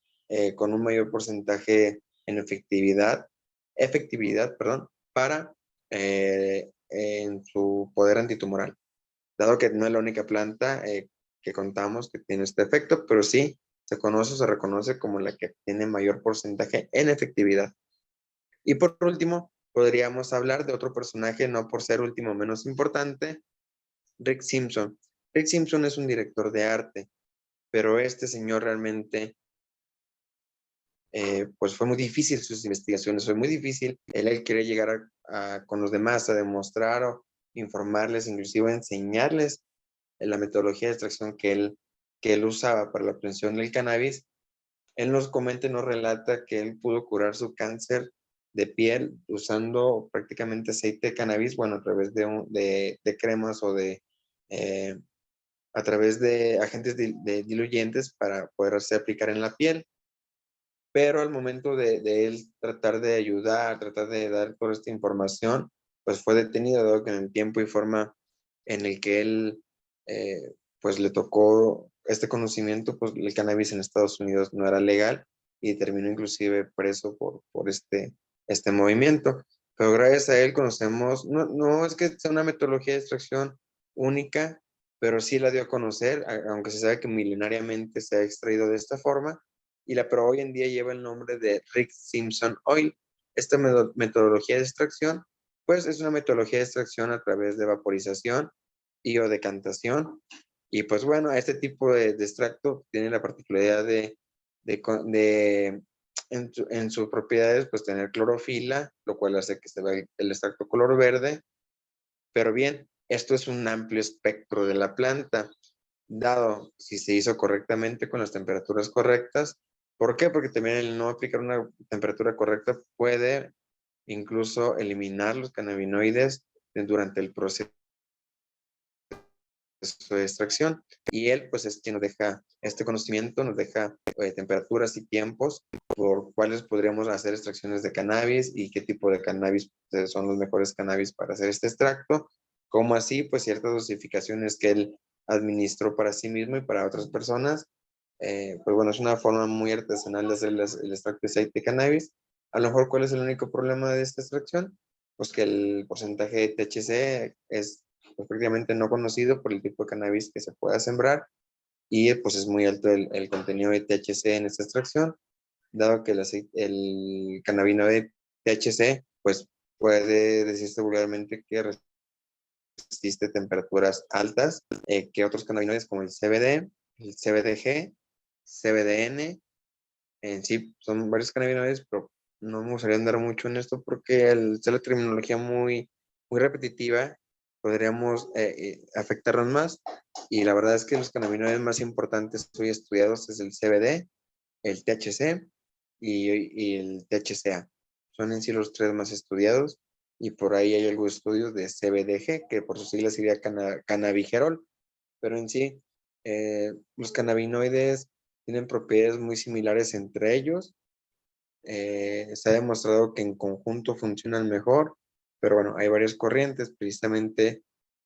con un mayor porcentaje en efectividad, perdón, para en su poder antitumoral, dado que no es la única planta que contamos que tiene este efecto, pero sí se conoce o se reconoce como la que tiene mayor porcentaje en efectividad. Y por último, podríamos hablar de otro personaje, no por ser último menos importante, Rick Simpson. Rick Simpson es un director de arte, pero este señor realmente pues fue muy difícil sus investigaciones, fue muy difícil. Él quería llegar con los demás a demostrar o informarles, inclusive enseñarles la metodología de extracción que él usaba para la obtención del cannabis. Él nos comenta y nos relata que él pudo curar su cáncer de piel usando prácticamente aceite de cannabis, bueno, a través de cremas o a través de agentes de diluyentes para poderse aplicar en la piel. Pero al momento de él tratar de ayudar, tratar de dar toda esta información, pues fue detenido, dado que en el tiempo y forma en el que él, pues le tocó este conocimiento, pues el cannabis en Estados Unidos no era legal y terminó inclusive preso por este movimiento. Pero gracias a él conocemos, no es que sea una metodología de extracción única, pero sí la dio a conocer, aunque se sabe que milenariamente se ha extraído de esta forma, pero hoy en día lleva el nombre de Rick Simpson Oil. Esta metodología de extracción, pues es una metodología de extracción a través de vaporización y o decantación. Y pues bueno, este tipo de extracto tiene la particularidad en sus propiedades, pues tener clorofila, lo cual hace que se vea el extracto color verde. Pero bien, esto es un amplio espectro de la planta, dado si se hizo correctamente con las temperaturas correctas. ¿Por qué? Porque también el no aplicar una temperatura correcta puede incluso eliminar los cannabinoides durante el proceso de extracción. Y él, pues, es quien nos deja este conocimiento, nos deja temperaturas y tiempos por cuáles podríamos hacer extracciones de cannabis y qué tipo de cannabis son los mejores cannabis para hacer este extracto, como así, pues, ciertas dosificaciones que él administró para sí mismo y para otras personas. Pues bueno, es una forma muy artesanal de hacer el extracto de aceite de cannabis. A lo mejor, ¿cuál es el único problema de esta extracción? Pues que el porcentaje de THC es pues, prácticamente no conocido por el tipo de cannabis que se pueda sembrar y pues es muy alto el contenido de THC en esta extracción, dado que el cannabinoide THC pues puede decirse vulgarmente que resiste temperaturas altas que otros cannabinoides como el CBD, el CBDG, CBDN, en sí son varios cannabinoides, pero no me gustaría andar mucho en esto porque al ser la terminología muy repetitiva, podríamos afectarnos más. Y la verdad es que los cannabinoides más importantes hoy estudiados es el CBD, el THC y el THCA. Son en sí los tres más estudiados y por ahí hay algunos estudios de CBDG, que por sus siglas sería cannabigerol, pero en sí los cannabinoides tienen propiedades muy similares entre ellos. Se ha demostrado que en conjunto funcionan mejor, pero bueno, hay varias corrientes. Precisamente,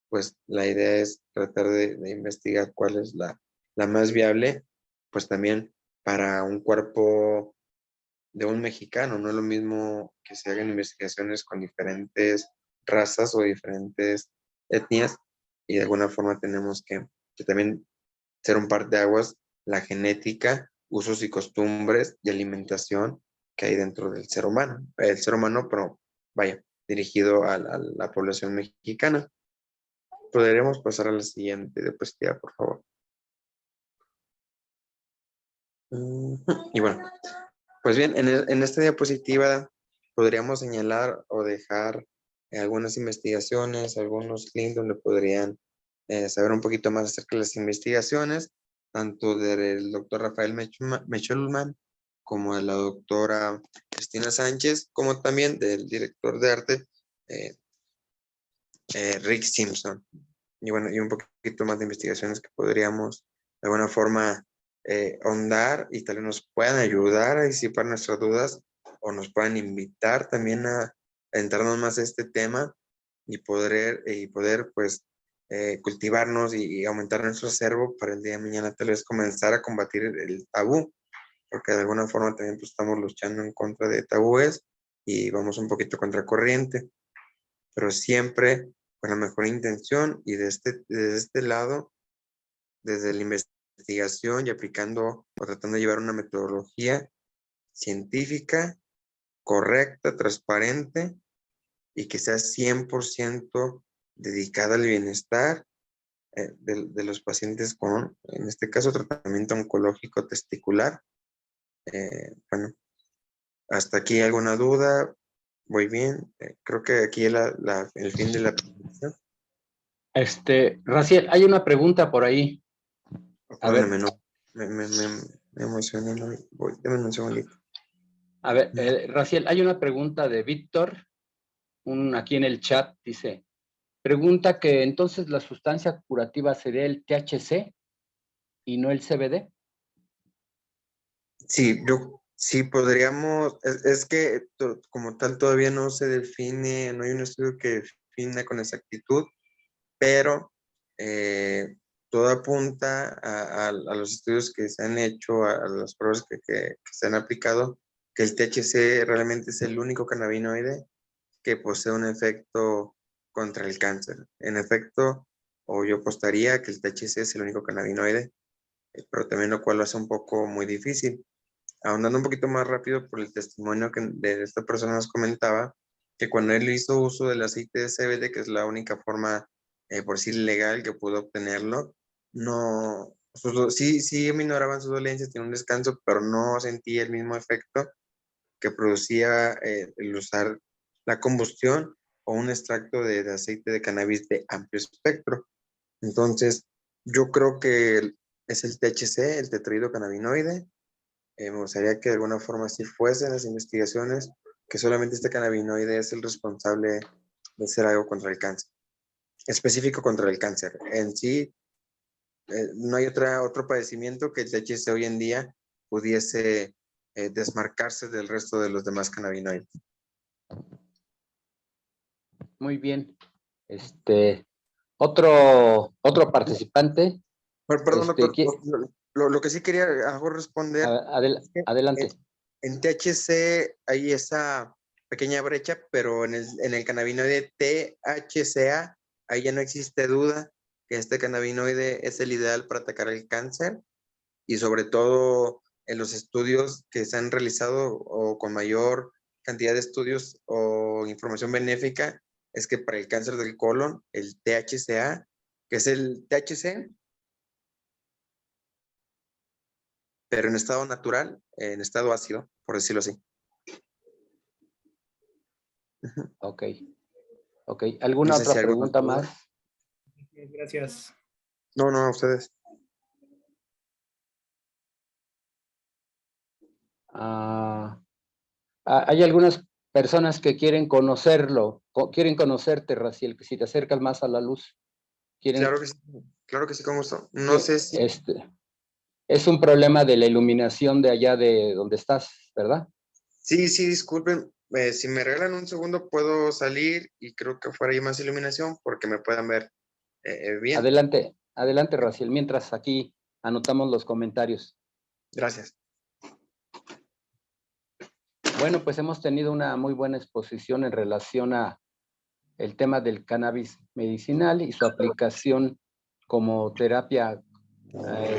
pues la idea es tratar de investigar cuál es la más viable, pues también para un cuerpo de un mexicano. No es lo mismo que se hagan investigaciones con diferentes razas o diferentes etnias y de alguna forma tenemos que también ser un parteaguas la genética, usos y costumbres y alimentación que hay dentro del ser humano. El ser humano, pero vaya, dirigido a la población mexicana. Podríamos pasar a la siguiente diapositiva, por favor. Y bueno, pues bien, en esta diapositiva podríamos señalar o dejar algunas investigaciones, algunos links donde podrían saber un poquito más acerca de las investigaciones, tanto del doctor Rafael Mechelman como de la doctora Cristina Sánchez, como también del director de arte Rick Simpson. Y bueno, y un poquito más de investigaciones que podríamos de alguna forma ahondar y tal vez nos puedan ayudar a disipar nuestras dudas o nos puedan invitar también a entrarnos más a este tema y poder pues cultivarnos y aumentar nuestro acervo para el día de mañana tal vez comenzar a combatir el tabú, porque de alguna forma también pues, estamos luchando en contra de tabúes y vamos un poquito contra corriente, pero siempre con la mejor intención y desde este lado, desde la investigación y aplicando o tratando de llevar una metodología científica, correcta, transparente y que sea 100% dedicada al bienestar de los pacientes con, en este caso, tratamiento oncológico testicular. Bueno, ¿Hasta aquí alguna duda? Voy bien. Creo que aquí es el fin de la presentación. Raciel, hay una pregunta por ahí. A ver. Perdóname, no. Me emocioné. No, dame un segundito. A ver, Raciel, hay una pregunta de Víctor, aquí en el chat, dice, pregunta que entonces la sustancia curativa sería el THC y no el CBD. Sí, sí podríamos, es que como tal todavía no se define, no hay un estudio que defina con exactitud, pero todo apunta a los estudios que se han hecho, a las pruebas que se han aplicado, que el THC realmente es el único cannabinoide que posee un efecto contra el cáncer. En efecto, o yo apostaría que el THC es el único cannabinoide, pero también lo cual lo hace un poco muy difícil. Ahondando un poquito más rápido por el testimonio que de esta persona nos comentaba, que cuando él hizo uso del aceite de CBD, que es la única forma, por decir legal, que pudo obtenerlo, no, sí minoraban sus dolencias, tenía un descanso, pero no sentía el mismo efecto que producía el usar la combustión o un extracto de aceite de cannabis de amplio espectro. Entonces, yo creo que es el THC, el tetrahidrocannabinoide. Me gustaría que de alguna forma así fuesen las investigaciones, que solamente este cannabinoide es el responsable de hacer algo contra el cáncer, específico contra el cáncer. En sí, no hay otro padecimiento que el THC hoy en día pudiese desmarcarse del resto de los demás cannabinoides. Muy bien. Otro participante. Perdón, doctor, lo que sí quería responder es que adelante. en THC hay esa pequeña brecha, pero en el cannabinoide THCA, ahí ya no existe duda que este cannabinoide es el ideal para atacar el cáncer, y sobre todo en los estudios que se han realizado o con mayor cantidad de estudios o información benéfica, es que para el cáncer del colon, el THCA, que es el THC, pero en estado natural, en estado ácido, por decirlo así. Ok. ¿Alguna No sé otra si hay alguna pregunta duda. más? Gracias. No, a ustedes. Hay algunas personas que quieren conocerlo, quieren conocerte, Raciel, que si te acercas más a la luz. Claro que sí, con gusto. No sé si... Es un problema de la iluminación de allá de donde estás, ¿verdad? Sí, disculpen. Si me regalan un segundo, puedo salir y creo que fuera hay más iluminación porque me puedan ver bien. Adelante, Raciel, mientras aquí anotamos los comentarios. Gracias. Bueno, pues hemos tenido una muy buena exposición en relación a el tema del cannabis medicinal y su aplicación como terapia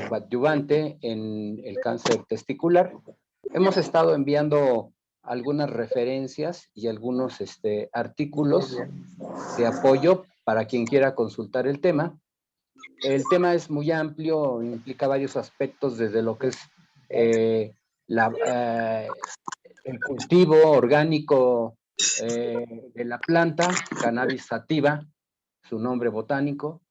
coadyuvante en el cáncer testicular. Hemos estado enviando algunas referencias y algunos artículos de apoyo para quien quiera consultar el tema. El tema es muy amplio, implica varios aspectos desde lo que es el cultivo orgánico de la planta, Cannabis sativa, su nombre botánico,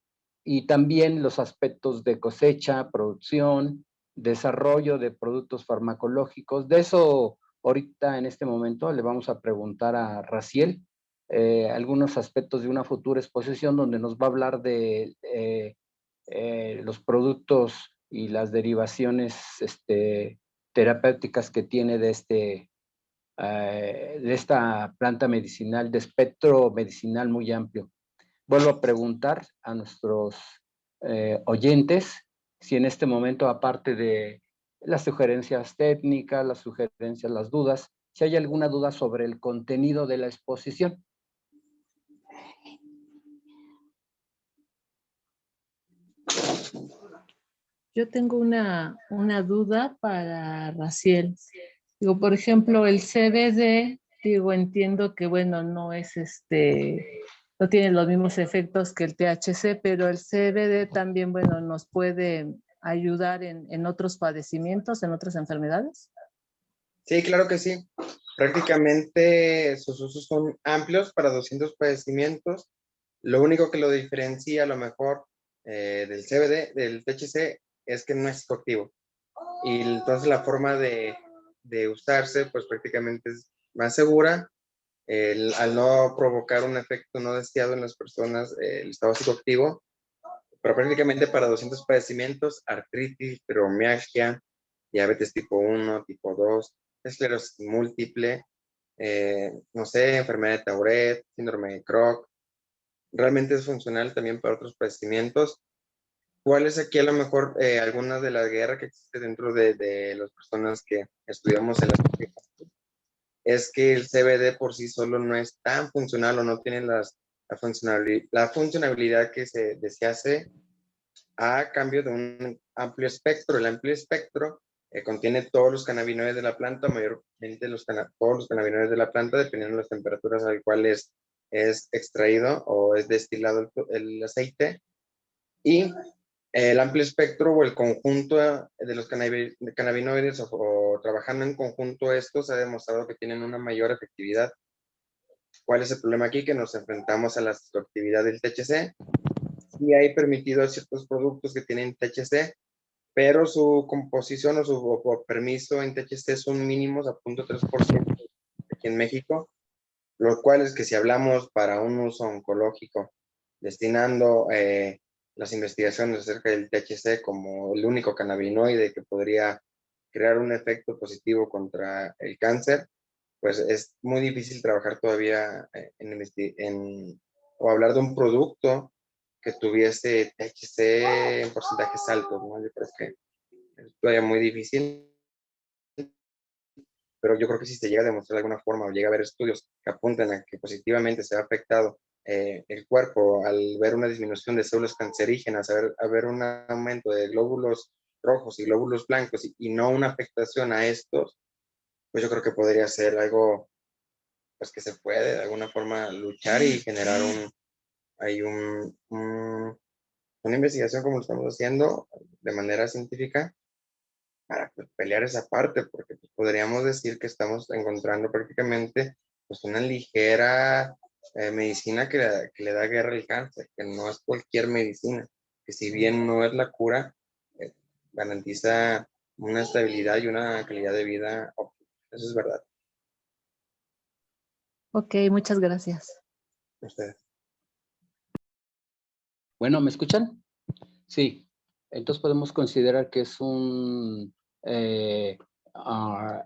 y también los aspectos de cosecha, producción, desarrollo de productos farmacológicos. De eso ahorita en este momento le vamos a preguntar a Raciel algunos aspectos de una futura exposición donde nos va a hablar de los productos y las derivaciones terapéuticas que tiene de esta planta medicinal, de espectro medicinal muy amplio. Vuelvo a preguntar a nuestros oyentes si en este momento, aparte de las sugerencias técnicas, las sugerencias, las dudas, si hay alguna duda sobre el contenido de la exposición. Yo tengo una duda para Raciel. Digo, por ejemplo, el CBD, digo, entiendo que, bueno, no es no tiene los mismos efectos que el THC, pero el CBD también, bueno, nos puede ayudar en otros padecimientos, en otras enfermedades. Sí, claro que sí. Prácticamente sus usos son amplios para 200 padecimientos. Lo único que lo diferencia a lo mejor del CBD, del THC, es que no es psicoactivo. Y entonces la forma de usarse, pues prácticamente es más segura. Al no provocar un efecto no deseado en las personas, el estado psicoactivo, pero prácticamente para 200 padecimientos: artritis, fibromialgia, diabetes tipo 1, tipo 2, esclerosis múltiple, no sé, enfermedad de Tourette, síndrome de Crohn. Realmente es funcional también para otros padecimientos. ¿Cuál es aquí a lo mejor alguna de la guerra que existe dentro de las personas que estudiamos en las clínicas? Es que el CBD por sí solo no es tan funcional o no tiene la funcionalidad que se desease a cambio de un amplio espectro. El amplio espectro contiene todos los cannabinoides de la planta, mayormente todos los cannabinoides de la planta, dependiendo de las temperaturas al cual es extraído o es destilado el aceite. Y el amplio espectro o el conjunto de los cannabinoides o trabajando en conjunto estos ha demostrado que tienen una mayor efectividad. ¿Cuál es el problema aquí? Que nos enfrentamos a la psicoactividad del THC. Sí hay permitido ciertos productos que tienen THC, pero su composición o permiso en THC son mínimos a 0.3% aquí en México, lo cual es que si hablamos para un uso oncológico, destinando las investigaciones acerca del THC como el único cannabinoide que podría crear un efecto positivo contra el cáncer, pues es muy difícil trabajar todavía o hablar de un producto que tuviese THC en porcentajes altos, ¿no? Yo creo que es todavía muy difícil, pero yo creo que si se llega a demostrar de alguna forma o llega a haber estudios que apunten a que positivamente se ha afectado el cuerpo al ver una disminución de células cancerígenas, a ver un aumento de glóbulos rojos y glóbulos blancos y no una afectación a estos, pues yo creo que podría ser algo pues que se puede de alguna forma luchar y generar una investigación como lo estamos haciendo de manera científica para pues, pelear esa parte, porque pues, podríamos decir que estamos encontrando prácticamente pues, una ligera medicina que le da guerra al cáncer, que no es cualquier medicina, que si bien no es la cura, eh, garantiza una estabilidad y una calidad de vida óptima. Eso es verdad. Ok, muchas gracias. Ustedes. Bueno, ¿me escuchan? Sí. Entonces podemos considerar que es un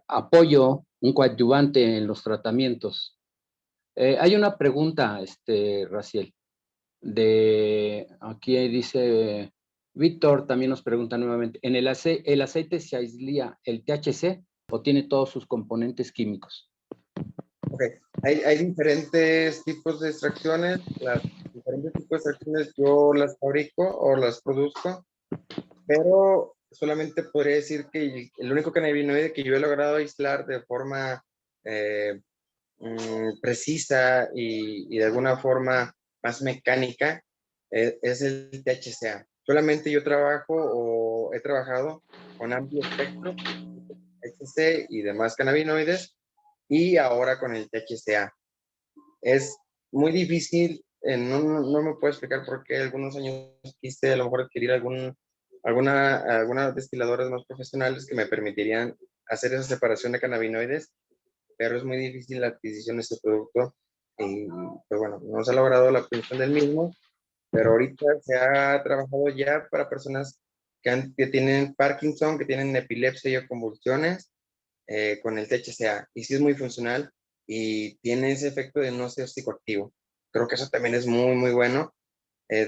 apoyo, un coadyuvante en los tratamientos. Hay una pregunta, Raciel, aquí dice, Víctor también nos pregunta nuevamente, ¿en el aceite se aislía el THC o tiene todos sus componentes químicos? Ok, hay diferentes tipos de extracciones. Las diferentes tipos de extracciones yo las fabrico o las produzco, pero solamente podría decir que el único cannabinoide que yo he logrado aislar de forma eh, precisa y de alguna forma más mecánica es el THCA. Solamente yo trabajo o he trabajado con amplio espectro, THC y demás cannabinoides, y ahora con el THCA. Es muy difícil, no me puedo explicar por qué algunos años quise a lo mejor adquirir algunas destiladoras más profesionales que me permitirían hacer esa separación de cannabinoides, pero es muy difícil la adquisición de este producto y pues bueno, no se ha logrado la obtención del mismo, pero ahorita se ha trabajado ya para personas que tienen Parkinson, que tienen epilepsia o convulsiones, con el THCA, y sí es muy funcional y tiene ese efecto de no ser psicoactivo. Creo que eso también es muy, muy bueno,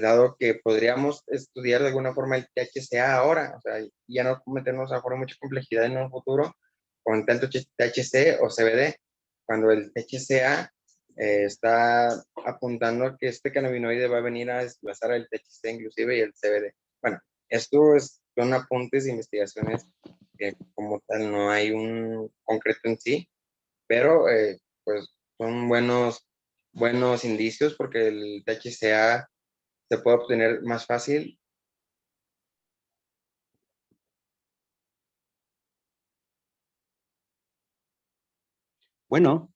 dado que podríamos estudiar de alguna forma el THCA ahora, o sea, ya no meternos a mucha complejidad en un futuro con tanto THC o CBD, cuando el THCA está apuntando a que este cannabinoide va a venir a desplazar el THC inclusive y el CBD. Bueno, esto son apuntes de investigaciones que como tal no hay un concreto en sí, pero pues son buenos indicios porque el THCA se puede obtener más fácil. Bueno.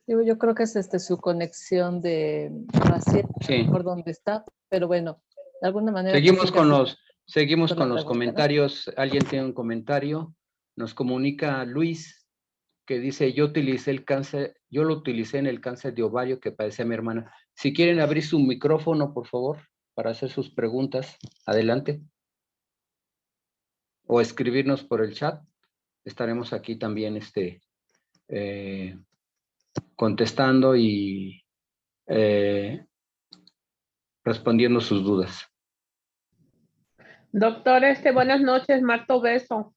Yo creo que es su conexión de Raciel, Sí. por donde está, pero bueno, de alguna manera. Seguimos con los pregunta, comentarios. ¿No? Alguien tiene un comentario. Nos comunica Luis, que dice, yo lo utilicé en el cáncer de ovario que padecía mi hermana. Si quieren abrir su micrófono, por favor, para hacer sus preguntas, adelante. O escribirnos por el chat. Estaremos aquí también contestando y respondiendo sus dudas. Doctor, buenas noches, Marto Beso.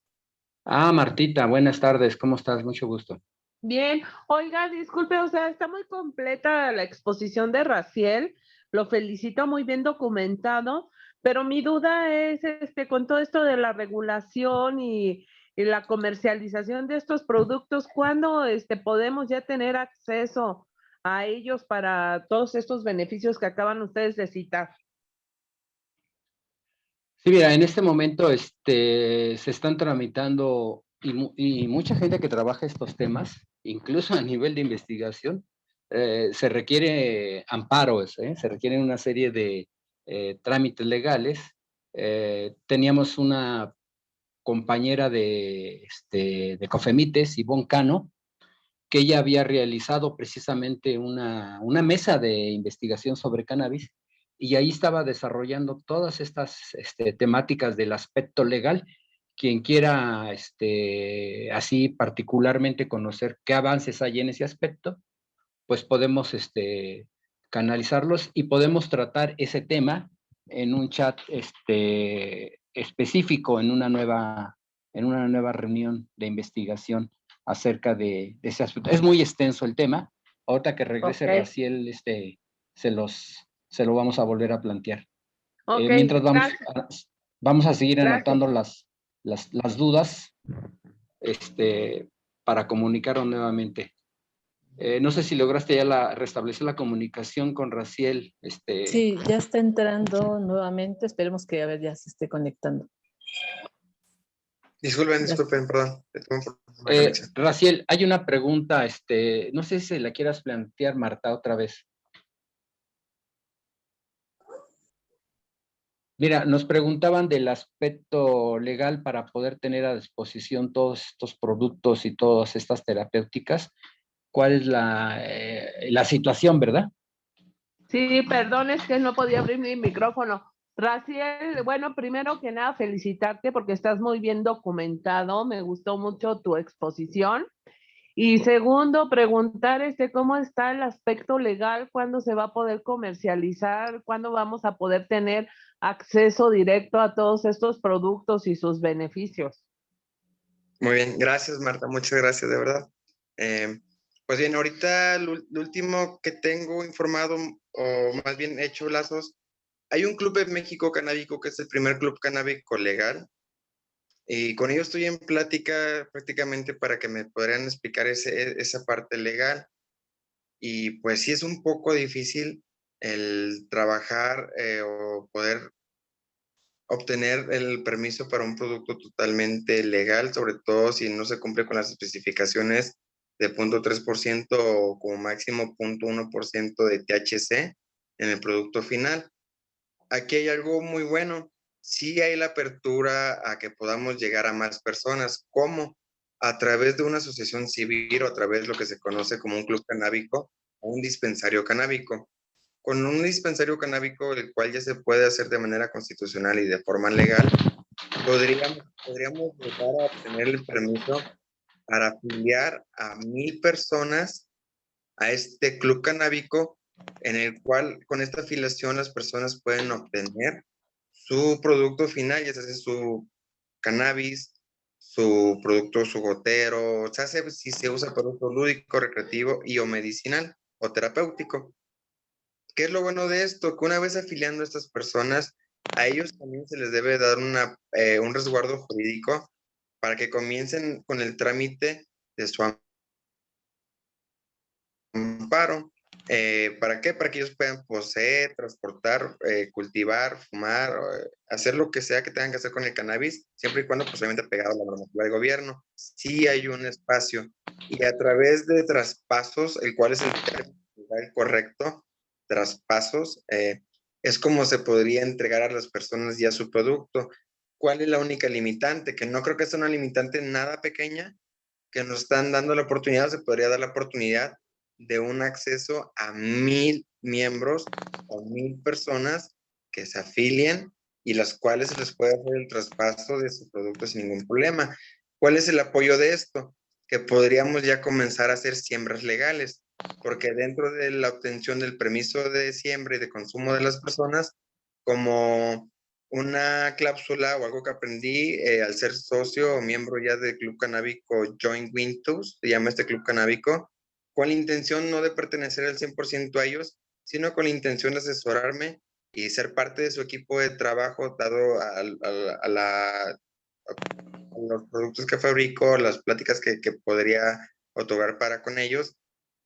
Ah, Martita, buenas tardes, ¿cómo estás? Mucho gusto. Bien, oiga, disculpe, o sea, está muy completa la exposición de Raciel, lo felicito, muy bien documentado, pero mi duda es, con todo esto de la regulación y la comercialización de estos productos, ¿cuándo podemos ya tener acceso a ellos para todos estos beneficios que acaban ustedes de citar? Sí, mira, en este momento se están tramitando y mucha gente que trabaja estos temas, incluso a nivel de investigación, se requiere amparos, se requieren una serie de trámites legales. Teníamos una compañera de Cofemites, Ivonne Cano, que ella había realizado precisamente una mesa de investigación sobre cannabis y ahí estaba desarrollando todas estas temáticas del aspecto legal. Quien quiera así particularmente conocer qué avances hay en ese aspecto, pues podemos canalizarlos y podemos tratar ese tema en un chat específico en una nueva reunión de investigación acerca de ese aspecto. Es muy extenso el tema. Ahorita que regrese Okay. Raciel, se lo vamos a volver a plantear. Okay, Mientras gracias. vamos a seguir Gracias. anotando las dudas para comunicarlo nuevamente. No sé si lograste ya restablecer la comunicación con Raciel. Sí, ya está entrando nuevamente. Esperemos que ya se esté conectando. Disculpen, perdón. Raciel, hay una pregunta, no sé si la quieras plantear, Marta, otra vez. Mira, nos preguntaban del aspecto legal para poder tener a disposición todos estos productos y todas estas terapéuticas. ¿Cuál es la situación, verdad? Sí, perdón, es que no podía abrir mi micrófono. Raciel, bueno, primero que nada, felicitarte porque estás muy bien documentado. Me gustó mucho tu exposición. Y segundo, preguntar cómo está el aspecto legal, cuándo se va a poder comercializar, cuándo vamos a poder tener acceso directo a todos estos productos y sus beneficios. Muy bien, gracias Marta, muchas gracias, de verdad. Pues bien, ahorita lo último que tengo informado, o más bien hecho lazos, hay un club en México canábico que es el primer club canábico legal, y con ellos estoy en plática prácticamente para que me podrían explicar esa parte legal. Y pues sí es un poco difícil el trabajar o poder obtener el permiso para un producto totalmente legal, sobre todo si no se cumple con las especificaciones de 0.3% o como máximo 0.1% de THC en el producto final. Aquí hay algo muy bueno. Sí hay la apertura a que podamos llegar a más personas, como a través de una asociación civil o a través de lo que se conoce como un club canábico o un dispensario canábico. Con un dispensario canábico, el cual ya se puede hacer de manera constitucional y de forma legal, podríamos llegar a obtener el permiso para afiliar a 1,000 personas a este club canábico, en el cual con esta afiliación las personas pueden obtener su producto final, ya sea su cannabis, su producto, su gotero, se hace si se usa producto lúdico, recreativo y o medicinal o terapéutico. ¿Qué es lo bueno de esto? Que una vez afiliando a estas personas, a ellos también se les debe dar un resguardo jurídico para que comiencen con el trámite de su amparo. ¿Para qué? Para que ellos puedan poseer, transportar, cultivar, fumar, hacer lo que sea que tengan que hacer con el cannabis, siempre y cuando pues obviamente pegado a la normativa del gobierno. Sí hay un espacio y a través de traspasos, el cual es el término correcto, traspasos, es como se podría entregar a las personas ya su producto. ¿Cuál es la única limitante? Que no creo que sea una limitante nada pequeña, que nos están dando la oportunidad, se podría dar la oportunidad de un acceso a 1000 miembros o 1000 personas que se afilien y las cuales se les puede hacer el traspaso de su producto sin ningún problema. ¿Cuál es el apoyo de esto? Que podríamos ya comenzar a hacer siembras legales, porque dentro de la obtención del permiso de siembra y de consumo de las personas, como una cláusula o algo que aprendí al ser socio o miembro ya del Club Canábico Joint Windows, se llama este Club Canábico, con la intención no de pertenecer al 100% a ellos, sino con la intención de asesorarme y ser parte de su equipo de trabajo dado a los productos que fabrico, las pláticas que podría otorgar para con ellos.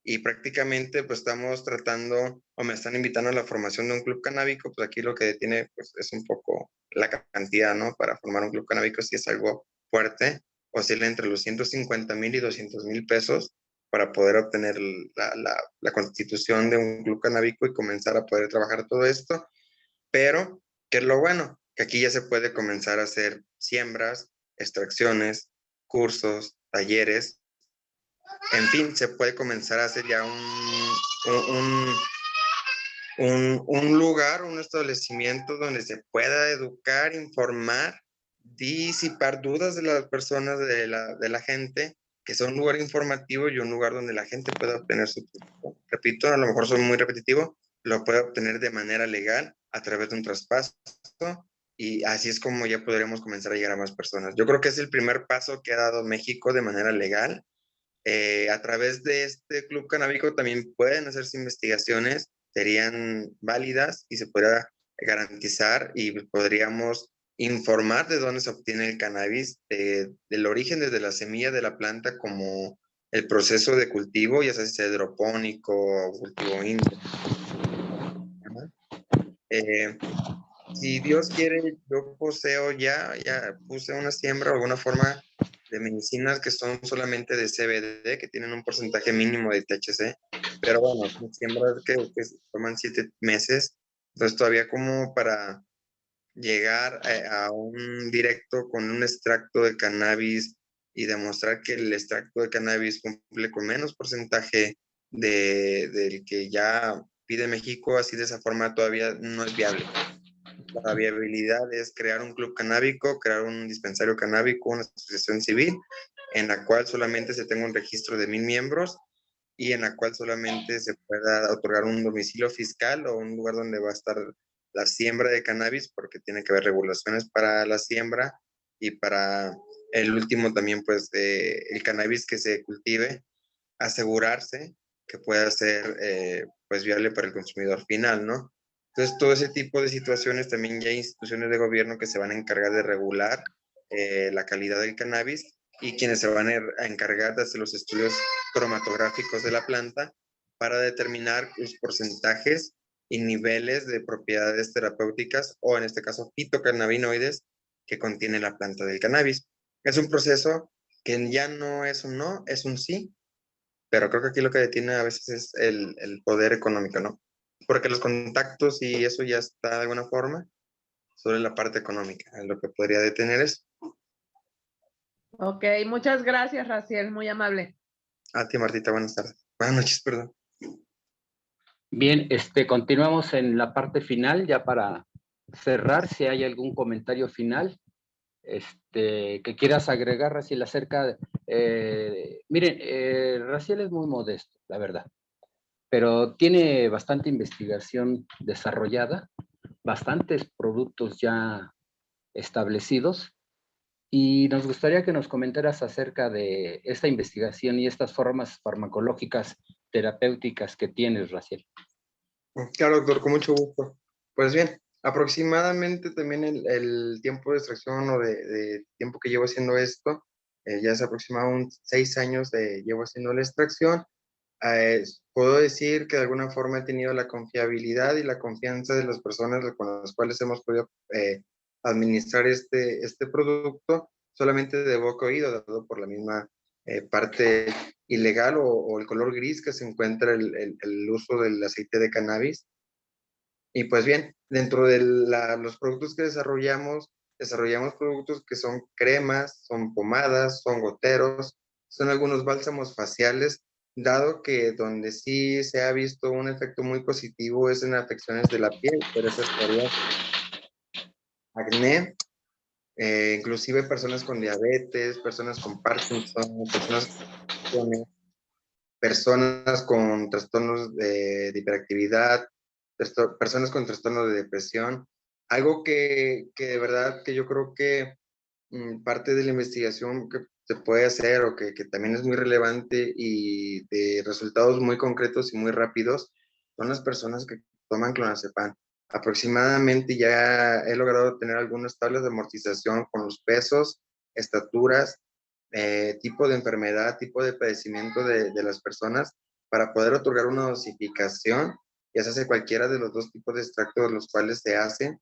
Y prácticamente pues estamos tratando o me están invitando a la formación de un club canábico, pues aquí lo que detiene pues es un poco la cantidad, ¿no? Para formar un club canábico si es algo fuerte, oscila entre los 150,000 y 200,000 pesos para poder obtener la constitución de un club canábico y comenzar a poder trabajar todo esto. Pero, ¿qué es lo bueno? Que aquí ya se puede comenzar a hacer siembras, extracciones, cursos, talleres, en fin, se puede comenzar a hacer ya un lugar, un establecimiento donde se pueda educar, informar, disipar dudas de las personas, de la gente, que sea un lugar informativo y un lugar donde la gente pueda obtener su producto. Repito, a lo mejor soy muy repetitivo, lo puede obtener de manera legal a través de un traspaso y así es como ya podremos comenzar a llegar a más personas. Yo creo que es el primer paso que ha dado México de manera legal. A través de este club canábico también pueden hacerse investigaciones, serían válidas y se podrá garantizar y podríamos informar de dónde se obtiene el cannabis, del origen desde la semilla de la planta como el proceso de cultivo, ya sea hidropónico o cultivo indoor. Si Dios quiere, yo poseo ya puse una siembra o alguna forma de medicinas que son solamente de CBD, que tienen un porcentaje mínimo de THC, pero bueno, son siembras que toman 7 meses, entonces todavía como para llegar a un directo con un extracto de cannabis y demostrar que el extracto de cannabis cumple con menos porcentaje del que ya pide México, así de esa forma todavía no es viable. La viabilidad es crear un club canábico, crear un dispensario canábico, una asociación civil, en la cual solamente se tenga un registro de 1000 miembros y en la cual solamente se pueda otorgar un domicilio fiscal o un lugar donde va a estar la siembra de cannabis, porque tiene que haber regulaciones para la siembra y para el último también, pues, el cannabis que se cultive, asegurarse que pueda ser, pues, viable para el consumidor final, ¿no? Entonces, todo ese tipo de situaciones también ya hay instituciones de gobierno que se van a encargar de regular la calidad del cannabis y quienes se van a encargar de hacer los estudios cromatográficos de la planta para determinar los porcentajes y niveles de propiedades terapéuticas o en este caso fitocannabinoides que contiene la planta del cannabis. Es un proceso que ya no es un no, es un sí, pero creo que aquí lo que detiene a veces es el poder económico, ¿no? Porque los contactos y eso ya está de alguna forma sobre la parte económica, lo que podría detener es. Ok, muchas gracias, Raciel, muy amable. A ti, Martita, buenas tardes. Buenas noches, perdón. Bien, continuamos en la parte final, ya para cerrar, si hay algún comentario final que quieras agregar, Raciel, acerca miren, Raciel es muy modesto, la verdad, pero tiene bastante investigación desarrollada, bastantes productos ya establecidos, y nos gustaría que nos comentaras acerca de esta investigación y estas formas farmacológicas terapéuticas que tienes, Raciel. Claro, doctor, con mucho gusto. Pues bien, aproximadamente también el tiempo de extracción o de tiempo que llevo haciendo esto, ya es aproximadamente 6 años llevo haciendo la extracción. puedo decir que de alguna forma he tenido la confiabilidad y la confianza de las personas con las cuales hemos podido administrar este producto solamente de boca a oído, dado por la misma parte ilegal o el color gris que se encuentra el uso del aceite de cannabis. Y pues bien, dentro de los productos que desarrollamos productos que son cremas, son pomadas, son goteros, son algunos bálsamos faciales, dado que donde sí se ha visto un efecto muy positivo es en afecciones de la piel, por esas tareas, acné, inclusive personas con diabetes, personas con Parkinson, personas con trastornos de hiperactividad, personas con trastornos de depresión. Algo que de verdad que yo creo que parte de la investigación que se puede hacer o que también es muy relevante y de resultados muy concretos y muy rápidos son las personas que toman clonazepam. Aproximadamente ya he logrado tener algunas tablas de amortización con los pesos, estaturas, tipo de enfermedad, tipo de padecimiento de las personas para poder otorgar una dosificación, ya se hace cualquiera de los dos tipos de extractos los cuales se hacen,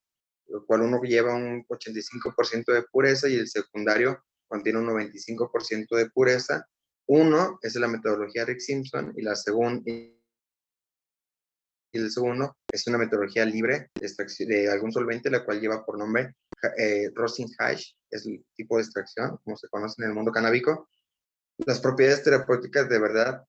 lo cual uno lleva un 85% de pureza y el secundario contiene un 95% de pureza. Uno es la metodología Rick Simpson y el segundo es una metodología libre de extracción de algún solvente, la cual lleva por nombre rosin hash, es el tipo de extracción, como se conoce en el mundo canábico. Las propiedades terapéuticas de verdad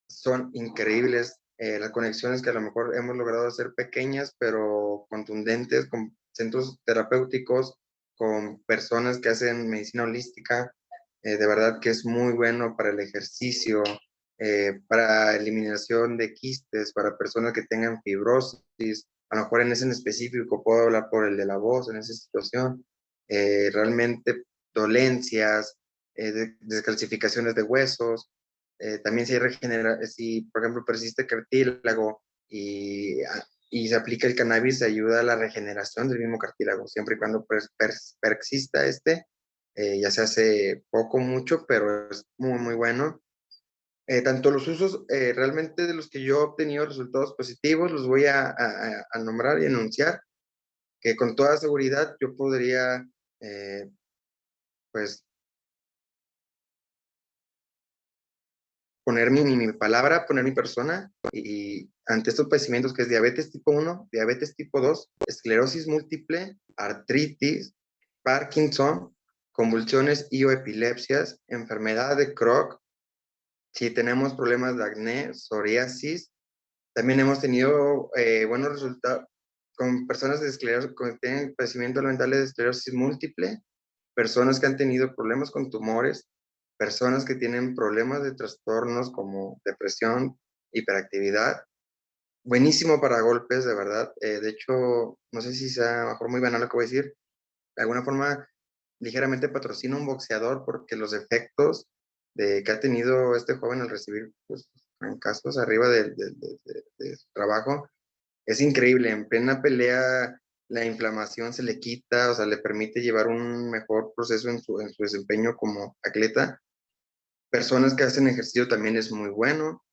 son increíbles. Las conexiones que a lo mejor hemos logrado hacer pequeñas, pero contundentes, con centros terapéuticos, con personas que hacen medicina holística, de verdad que es muy bueno para el ejercicio, para eliminación de quistes, para personas que tengan fibrosis. A lo mejor en ese en específico puedo hablar por el de la voz en esa situación. Realmente dolencias, descalcificaciones de huesos. También si por ejemplo persiste cartílago y se aplica el cannabis, se ayuda a la regeneración del mismo cartílago, siempre y cuando persista ya se hace poco, mucho, pero es muy, muy bueno. Tanto los usos realmente de los que yo he obtenido resultados positivos, los voy a nombrar y enunciar, que con toda seguridad yo podría, pues, poner mi palabra, poner mi persona y ante estos padecimientos que es diabetes tipo 1, diabetes tipo 2, esclerosis múltiple, artritis, Parkinson, convulsiones y o epilepsias, enfermedad de Crohn, si tenemos problemas de acné, psoriasis, también hemos tenido buenos resultados con personas de esclerosis, que tienen padecimientos mentales de esclerosis múltiple, personas que han tenido problemas con tumores, personas que tienen problemas de trastornos como depresión, hiperactividad. Buenísimo para golpes, de verdad. De hecho, no sé si sea a lo mejor muy banal lo que voy a decir. De alguna forma, ligeramente patrocina un boxeador porque los efectos que ha tenido este joven al recibir pues, casos arriba de su trabajo es increíble. En plena pelea, la inflamación se le quita, o sea, le permite llevar un mejor proceso en su desempeño como atleta. Personas que hacen ejercicio también es muy bueno.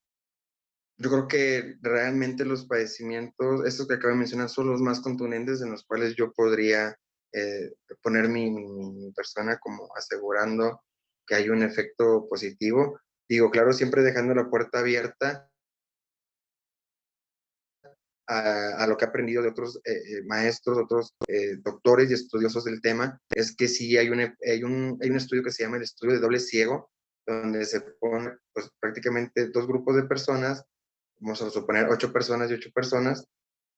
Yo creo que realmente los padecimientos, estos que acabo de mencionar, son los más contundentes en los cuales yo podría poner mi persona como asegurando que hay un efecto positivo. Digo, claro, siempre dejando la puerta abierta a lo que he aprendido de otros maestros, otros doctores y estudiosos del tema, es que sí hay un estudio que se llama el estudio de doble ciego, donde se pone pues, prácticamente dos grupos de personas, vamos a suponer 8 personas y 8 personas,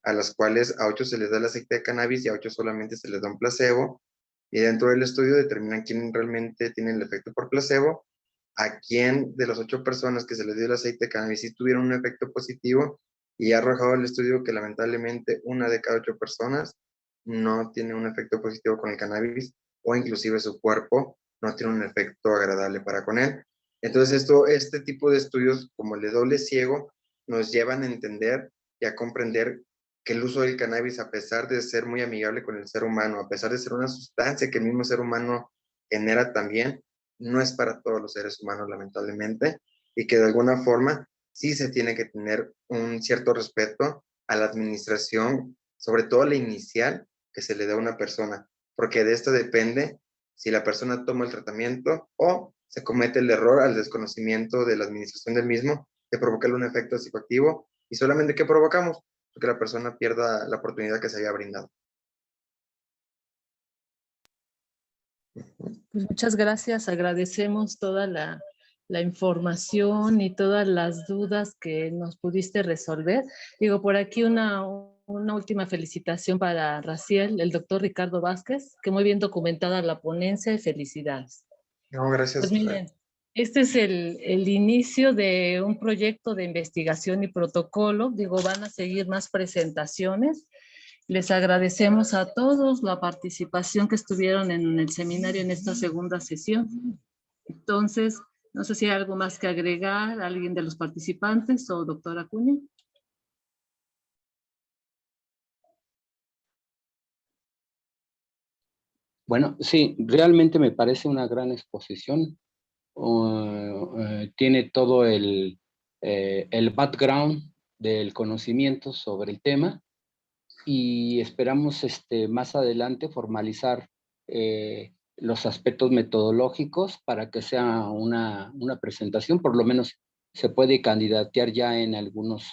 a las cuales a 8 se les da el aceite de cannabis y a 8 solamente se les da un placebo, y dentro del estudio determinan quién realmente tiene el efecto por placebo, a quién de las 8 personas que se les dio el aceite de cannabis sí tuvieron un efecto positivo, y ha arrojado el estudio que lamentablemente una de cada 8 personas no tiene un efecto positivo con el cannabis, o inclusive su cuerpo no tiene un efecto agradable para con él. Entonces este tipo de estudios como el de doble ciego nos llevan a entender y a comprender que el uso del cannabis, a pesar de ser muy amigable con el ser humano, a pesar de ser una sustancia que el mismo ser humano genera también, no es para todos los seres humanos, lamentablemente, y que de alguna forma sí se tiene que tener un cierto respeto a la administración, sobre todo la inicial que se le da a una persona, porque de esto depende si la persona toma el tratamiento o se comete el error al desconocimiento de la administración del mismo, de provocarle un efecto psicoactivo y solamente ¿qué provocamos? Que la persona pierda la oportunidad que se había brindado. Pues muchas gracias, agradecemos toda la información y todas las dudas que nos pudiste resolver. Digo, por aquí una última felicitación para Raciel, el doctor Ricardo Vázquez, que muy bien documentada la ponencia y felicidades. No, gracias. Pues miren, este es el inicio de un proyecto de investigación y protocolo. Digo, van a seguir más presentaciones. Les agradecemos a todos la participación que estuvieron en el seminario en esta segunda sesión. Entonces, no sé si hay algo más que agregar, alguien de los participantes o doctora Acuña. Bueno, sí, realmente me parece una gran exposición. Tiene todo el background del conocimiento sobre el tema y esperamos más adelante formalizar los aspectos metodológicos para que sea una presentación, por lo menos se puede candidatear ya en algunas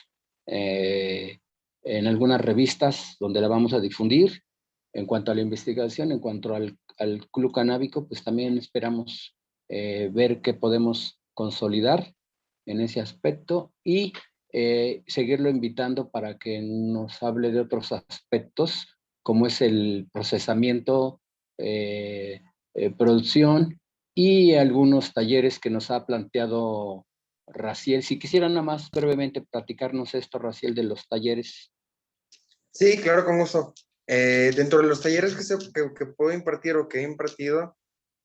revistas donde la vamos a difundir. En cuanto a la investigación, en cuanto al club canábico, pues también esperamos ver qué podemos consolidar en ese aspecto y seguirlo invitando para que nos hable de otros aspectos, como es el procesamiento, producción y algunos talleres que nos ha planteado Raciel. Si quisiera nada más brevemente platicarnos esto, Raciel, de los talleres. Sí, claro, con gusto. Dentro de los talleres que puedo impartir o que he impartido,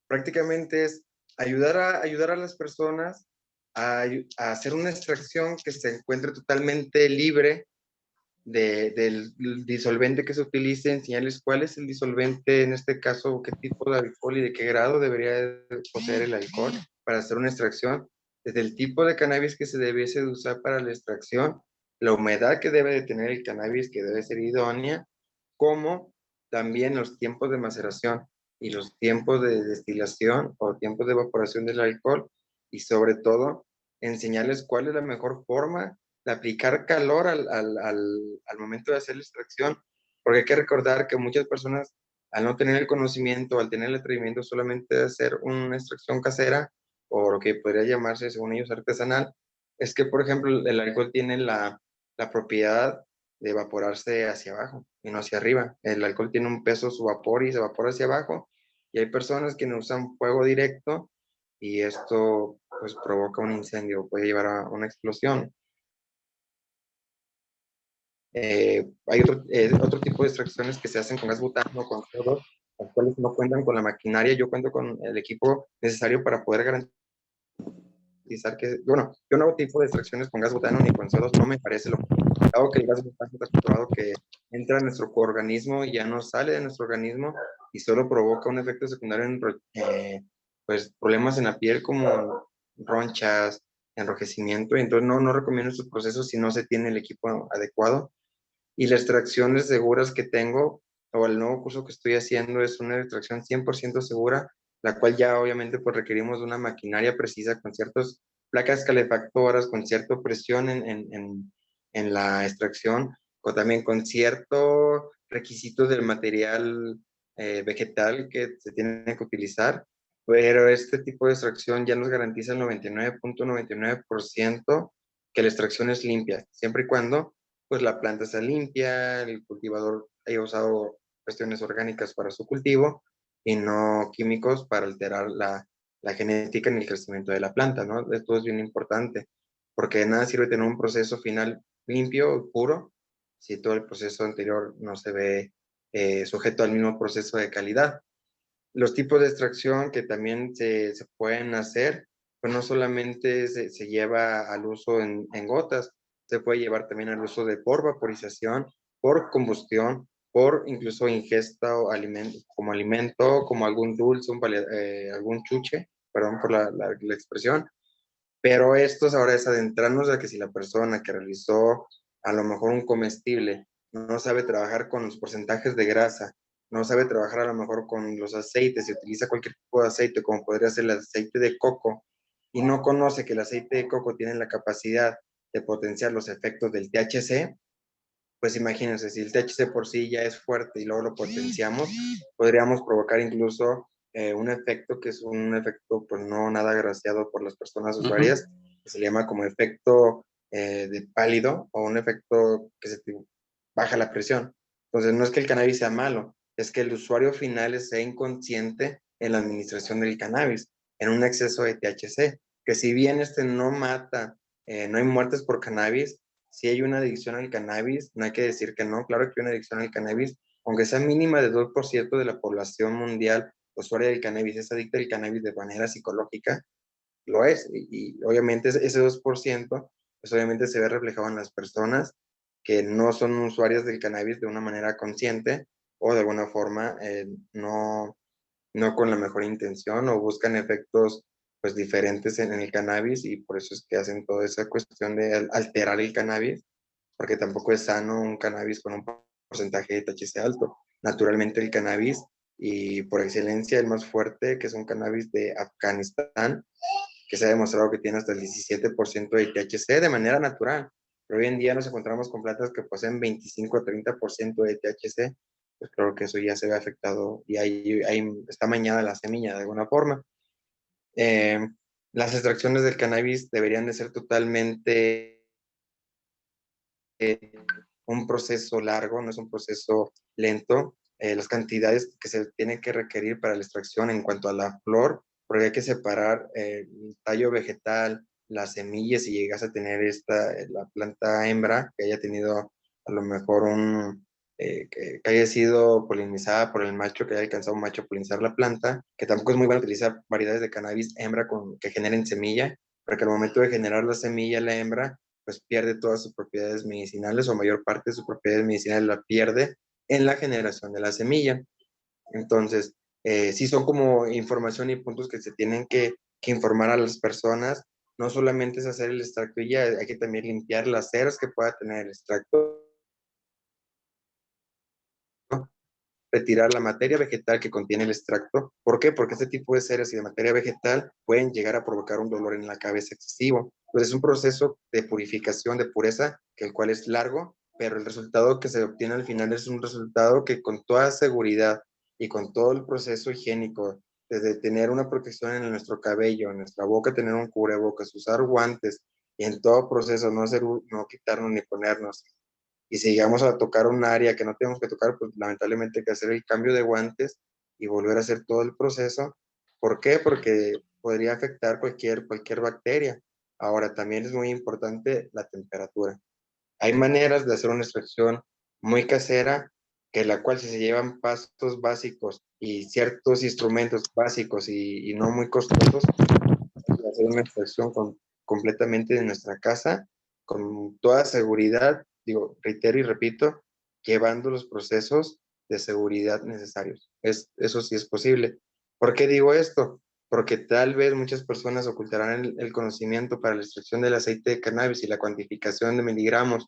prácticamente es ayudar a las personas a hacer una extracción que se encuentre totalmente libre del disolvente que se utilice, enseñarles cuál es el disolvente, en este caso, qué tipo de alcohol y de qué grado debería poseer el alcohol para hacer una extracción, desde el tipo de cannabis que se debiese de usar para la extracción, la humedad que debe de tener el cannabis, que debe ser idónea, como también los tiempos de maceración y los tiempos de destilación o tiempos de evaporación del alcohol, y sobre todo enseñarles cuál es la mejor forma de aplicar calor al momento de hacer la extracción, porque hay que recordar que muchas personas, al no tener el conocimiento, al tener el atrevimiento solamente de hacer una extracción casera, o lo que podría llamarse, según ellos, artesanal, es que, por ejemplo, el alcohol tiene la propiedad de evaporarse hacia abajo y no hacia arriba. El alcohol tiene un peso, su vapor, y se evapora hacia abajo, y hay personas que no usan fuego directo, y esto pues provoca un incendio, puede llevar a una explosión. Hay otro tipo de extracciones que se hacen con gas butano, con CO2, las cuales no cuentan con la maquinaria. Yo cuento con el equipo necesario para poder garantizar que, bueno, yo no hago tipo de extracciones con gas butano ni con CO2, no me parece lo hago que el gas butano está comprobado que entra a nuestro organismo y ya no sale de nuestro organismo y solo provoca un efecto secundario en pues problemas en la piel como ronchas, enrojecimiento, y entonces no recomiendo estos procesos si no se tiene el equipo adecuado. Y las extracciones seguras que tengo, o el nuevo curso que estoy haciendo, es una extracción 100% segura, la cual ya obviamente pues requerimos de una maquinaria precisa con ciertas placas calefactoras, con cierta presión en la extracción, o también con ciertos requisitos del material vegetal que se tiene que utilizar, pero este tipo de extracción ya nos garantiza el 99.99% que la extracción es limpia, siempre y cuando pues la planta está limpia, el cultivador haya usado cuestiones orgánicas para su cultivo y no químicos para alterar la genética ni el crecimiento de la planta, ¿no? Esto es bien importante, porque de nada sirve tener un proceso final limpio, puro, si todo el proceso anterior no se ve sujeto al mismo proceso de calidad. Los tipos de extracción que también se pueden hacer, pues no solamente se lleva al uso en gotas, se puede llevar también al uso por vaporización, por combustión, por incluso ingesta o alimento, como algún dulce, algún chuche, perdón por la expresión, Pero estos ahora es adentrarnos a que si la persona que realizó a lo mejor un comestible no sabe trabajar con los porcentajes de grasa, no sabe trabajar a lo mejor con los aceites, si utiliza cualquier tipo de aceite, como podría ser el aceite de coco, y no conoce que el aceite de coco tiene la capacidad de potenciar los efectos del THC, pues imagínense, si el THC por sí ya es fuerte y luego lo potenciamos, podríamos provocar incluso un efecto que es un efecto pues no nada agraciado por las personas usuarias, que se le llama como efecto de pálido o un efecto que se te baja la presión. Entonces no es que el cannabis sea malo, es que el usuario final sea inconsciente en la administración del cannabis, en un exceso de THC, que si bien este no mata, no hay muertes por cannabis, si hay una adicción al cannabis, no hay que decir que no, claro que hay una adicción al cannabis, aunque sea mínima de 2% de la población mundial usuaria del cannabis, es adicta al cannabis de manera psicológica, lo es, y obviamente ese 2%, pues obviamente se ve reflejado en las personas que no son usuarias del cannabis de una manera consciente o de alguna forma no con la mejor intención o buscan efectos pues diferentes en el cannabis y por eso es que hacen toda esa cuestión de alterar el cannabis, porque tampoco es sano un cannabis con un porcentaje de THC alto. Naturalmente el cannabis y por excelencia el más fuerte, que es un cannabis de Afganistán, que se ha demostrado que tiene hasta el 17% de THC de manera natural. Pero hoy en día nos encontramos con plantas que poseen 25 a 30% de THC, pues creo que eso ya se ve afectado y ahí está mañada la semilla de alguna forma. Eh, las extracciones del cannabis deberían de ser totalmente un proceso largo, no es un proceso lento. Las cantidades que se tienen que requerir para la extracción en cuanto a la flor, porque hay que separar el tallo vegetal, las semillas, si llegas a tener la planta hembra, que haya tenido a lo mejor que haya sido polinizada por el macho, que haya alcanzado un macho a polinizar la planta, que tampoco es muy bueno utilizar variedades de cannabis hembra que generen semilla, porque al momento de generar la semilla, la hembra, pues pierde todas sus propiedades medicinales o mayor parte de sus propiedades medicinales la pierde en la generación de la semilla. Entonces, sí son como información y puntos que se tienen que informar a las personas. No solamente es hacer el extracto y ya, hay que también limpiar las ceras que pueda tener el extracto, retirar la materia vegetal que contiene el extracto. ¿Por qué? Porque este tipo de ceras y de materia vegetal pueden llegar a provocar un dolor en la cabeza excesivo. Entonces es un proceso de purificación, de pureza, que el cual es largo, pero el resultado que se obtiene al final es un resultado que con toda seguridad y con todo el proceso higiénico, desde tener una protección en nuestro cabello, en nuestra boca, tener un cubrebocas, usar guantes, y en todo proceso no quitarnos ni ponernos, y si llegamos a tocar un área que no tenemos que tocar, pues lamentablemente hay que hacer el cambio de guantes y volver a hacer todo el proceso. ¿Por qué? Porque podría afectar cualquier bacteria. Ahora, también es muy importante la temperatura. Hay maneras de hacer una extracción muy casera, que la cual si se llevan pasos básicos y ciertos instrumentos básicos y no muy costosos, hacer una extracción completamente de nuestra casa, con toda seguridad, digo, reitero y repito, llevando los procesos de seguridad necesarios. Eso sí es posible. ¿Por qué digo esto? Porque tal vez muchas personas ocultarán el conocimiento para la extracción del aceite de cannabis y la cuantificación de miligramos,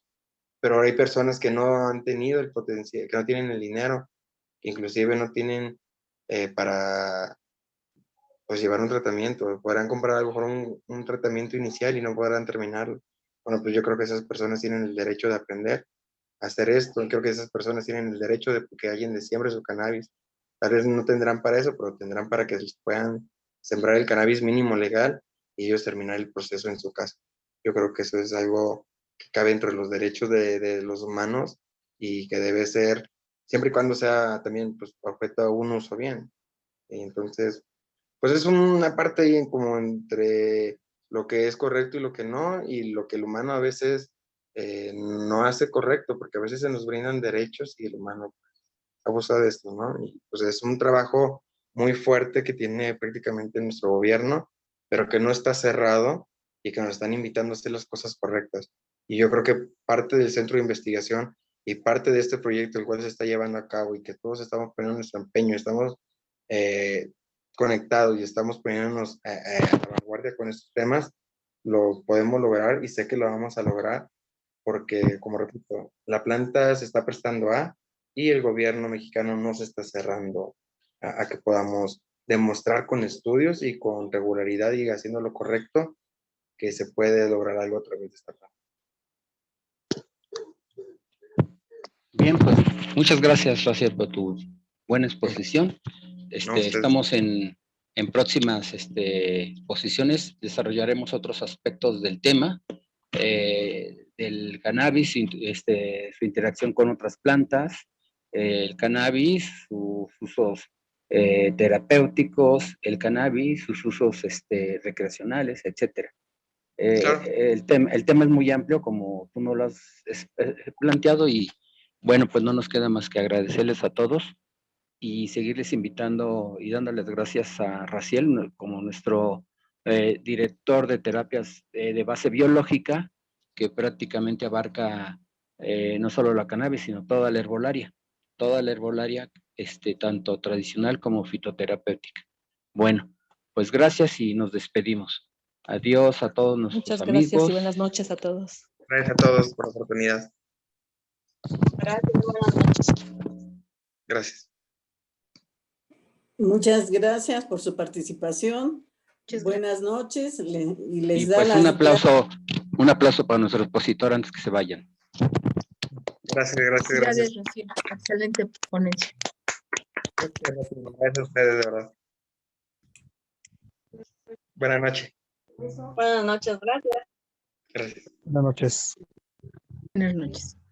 pero hay personas que no han tenido el potencial, que no tienen el dinero, que inclusive no tienen para pues llevar un tratamiento, podrán comprar a lo mejor un tratamiento inicial y no podrán terminarlo. Bueno, pues yo creo que esas personas tienen el derecho de aprender a hacer esto, creo que esas personas tienen el derecho de que alguien les siembre su cannabis. Tal vez no tendrán para eso, pero tendrán para que les puedan sembrar el cannabis mínimo legal y ellos terminar el proceso en su casa. Yo creo que eso es algo que cabe entre los derechos de los humanos y que debe ser, siempre y cuando sea también pues, objeto a un uso bien. Y entonces, pues es una parte ahí como entre lo que es correcto y lo que no, y lo que el humano a veces no hace correcto, porque a veces se nos brindan derechos y el humano abusa de esto, ¿no? Y pues es un trabajo muy fuerte que tiene prácticamente nuestro gobierno, pero que no está cerrado y que nos están invitando a hacer las cosas correctas. Y yo creo que parte del centro de investigación y parte de este proyecto, el cual se está llevando a cabo y que todos estamos poniendo nuestro empeño, estamos eh, conectados y estamos poniéndonos a la vanguardia con estos temas, lo podemos lograr y sé que lo vamos a lograr porque, como repito, la planta se está prestando a y el gobierno mexicano no se está cerrando a que podamos demostrar con estudios y con regularidad y haciendo lo correcto que se puede lograr algo a través de esta planta. Bien, pues muchas gracias, Raciel, por tu buena exposición. Estamos en próximas exposiciones, desarrollaremos otros aspectos del tema, del cannabis, su interacción con otras plantas, el cannabis, sus usos terapéuticos, el cannabis, sus usos recreacionales, etcétera. Claro. El tema es muy amplio, como tú nos lo has planteado, y bueno, pues no nos queda más que agradecerles a todos y seguirles invitando y dándoles gracias a Raciel como nuestro director de terapias de base biológica, que prácticamente abarca no solo la cannabis, sino toda la herbolaria, tanto tradicional como fitoterapéutica. Bueno, pues gracias y nos despedimos. Adiós a todos nuestros Muchas amigos. gracias y buenas noches a todos. Gracias a todos por la oportunidad. Gracias, buenas noches. Gracias. Muchas gracias por su participación. Buenas noches y les da pues las un aplauso para nuestro expositor antes que se vayan. Gracias. Excelente ponencia. Gracias a ustedes, de verdad. Buenas noches. Buenas noches, gracias. Gracias. Buenas noches. Buenas noches.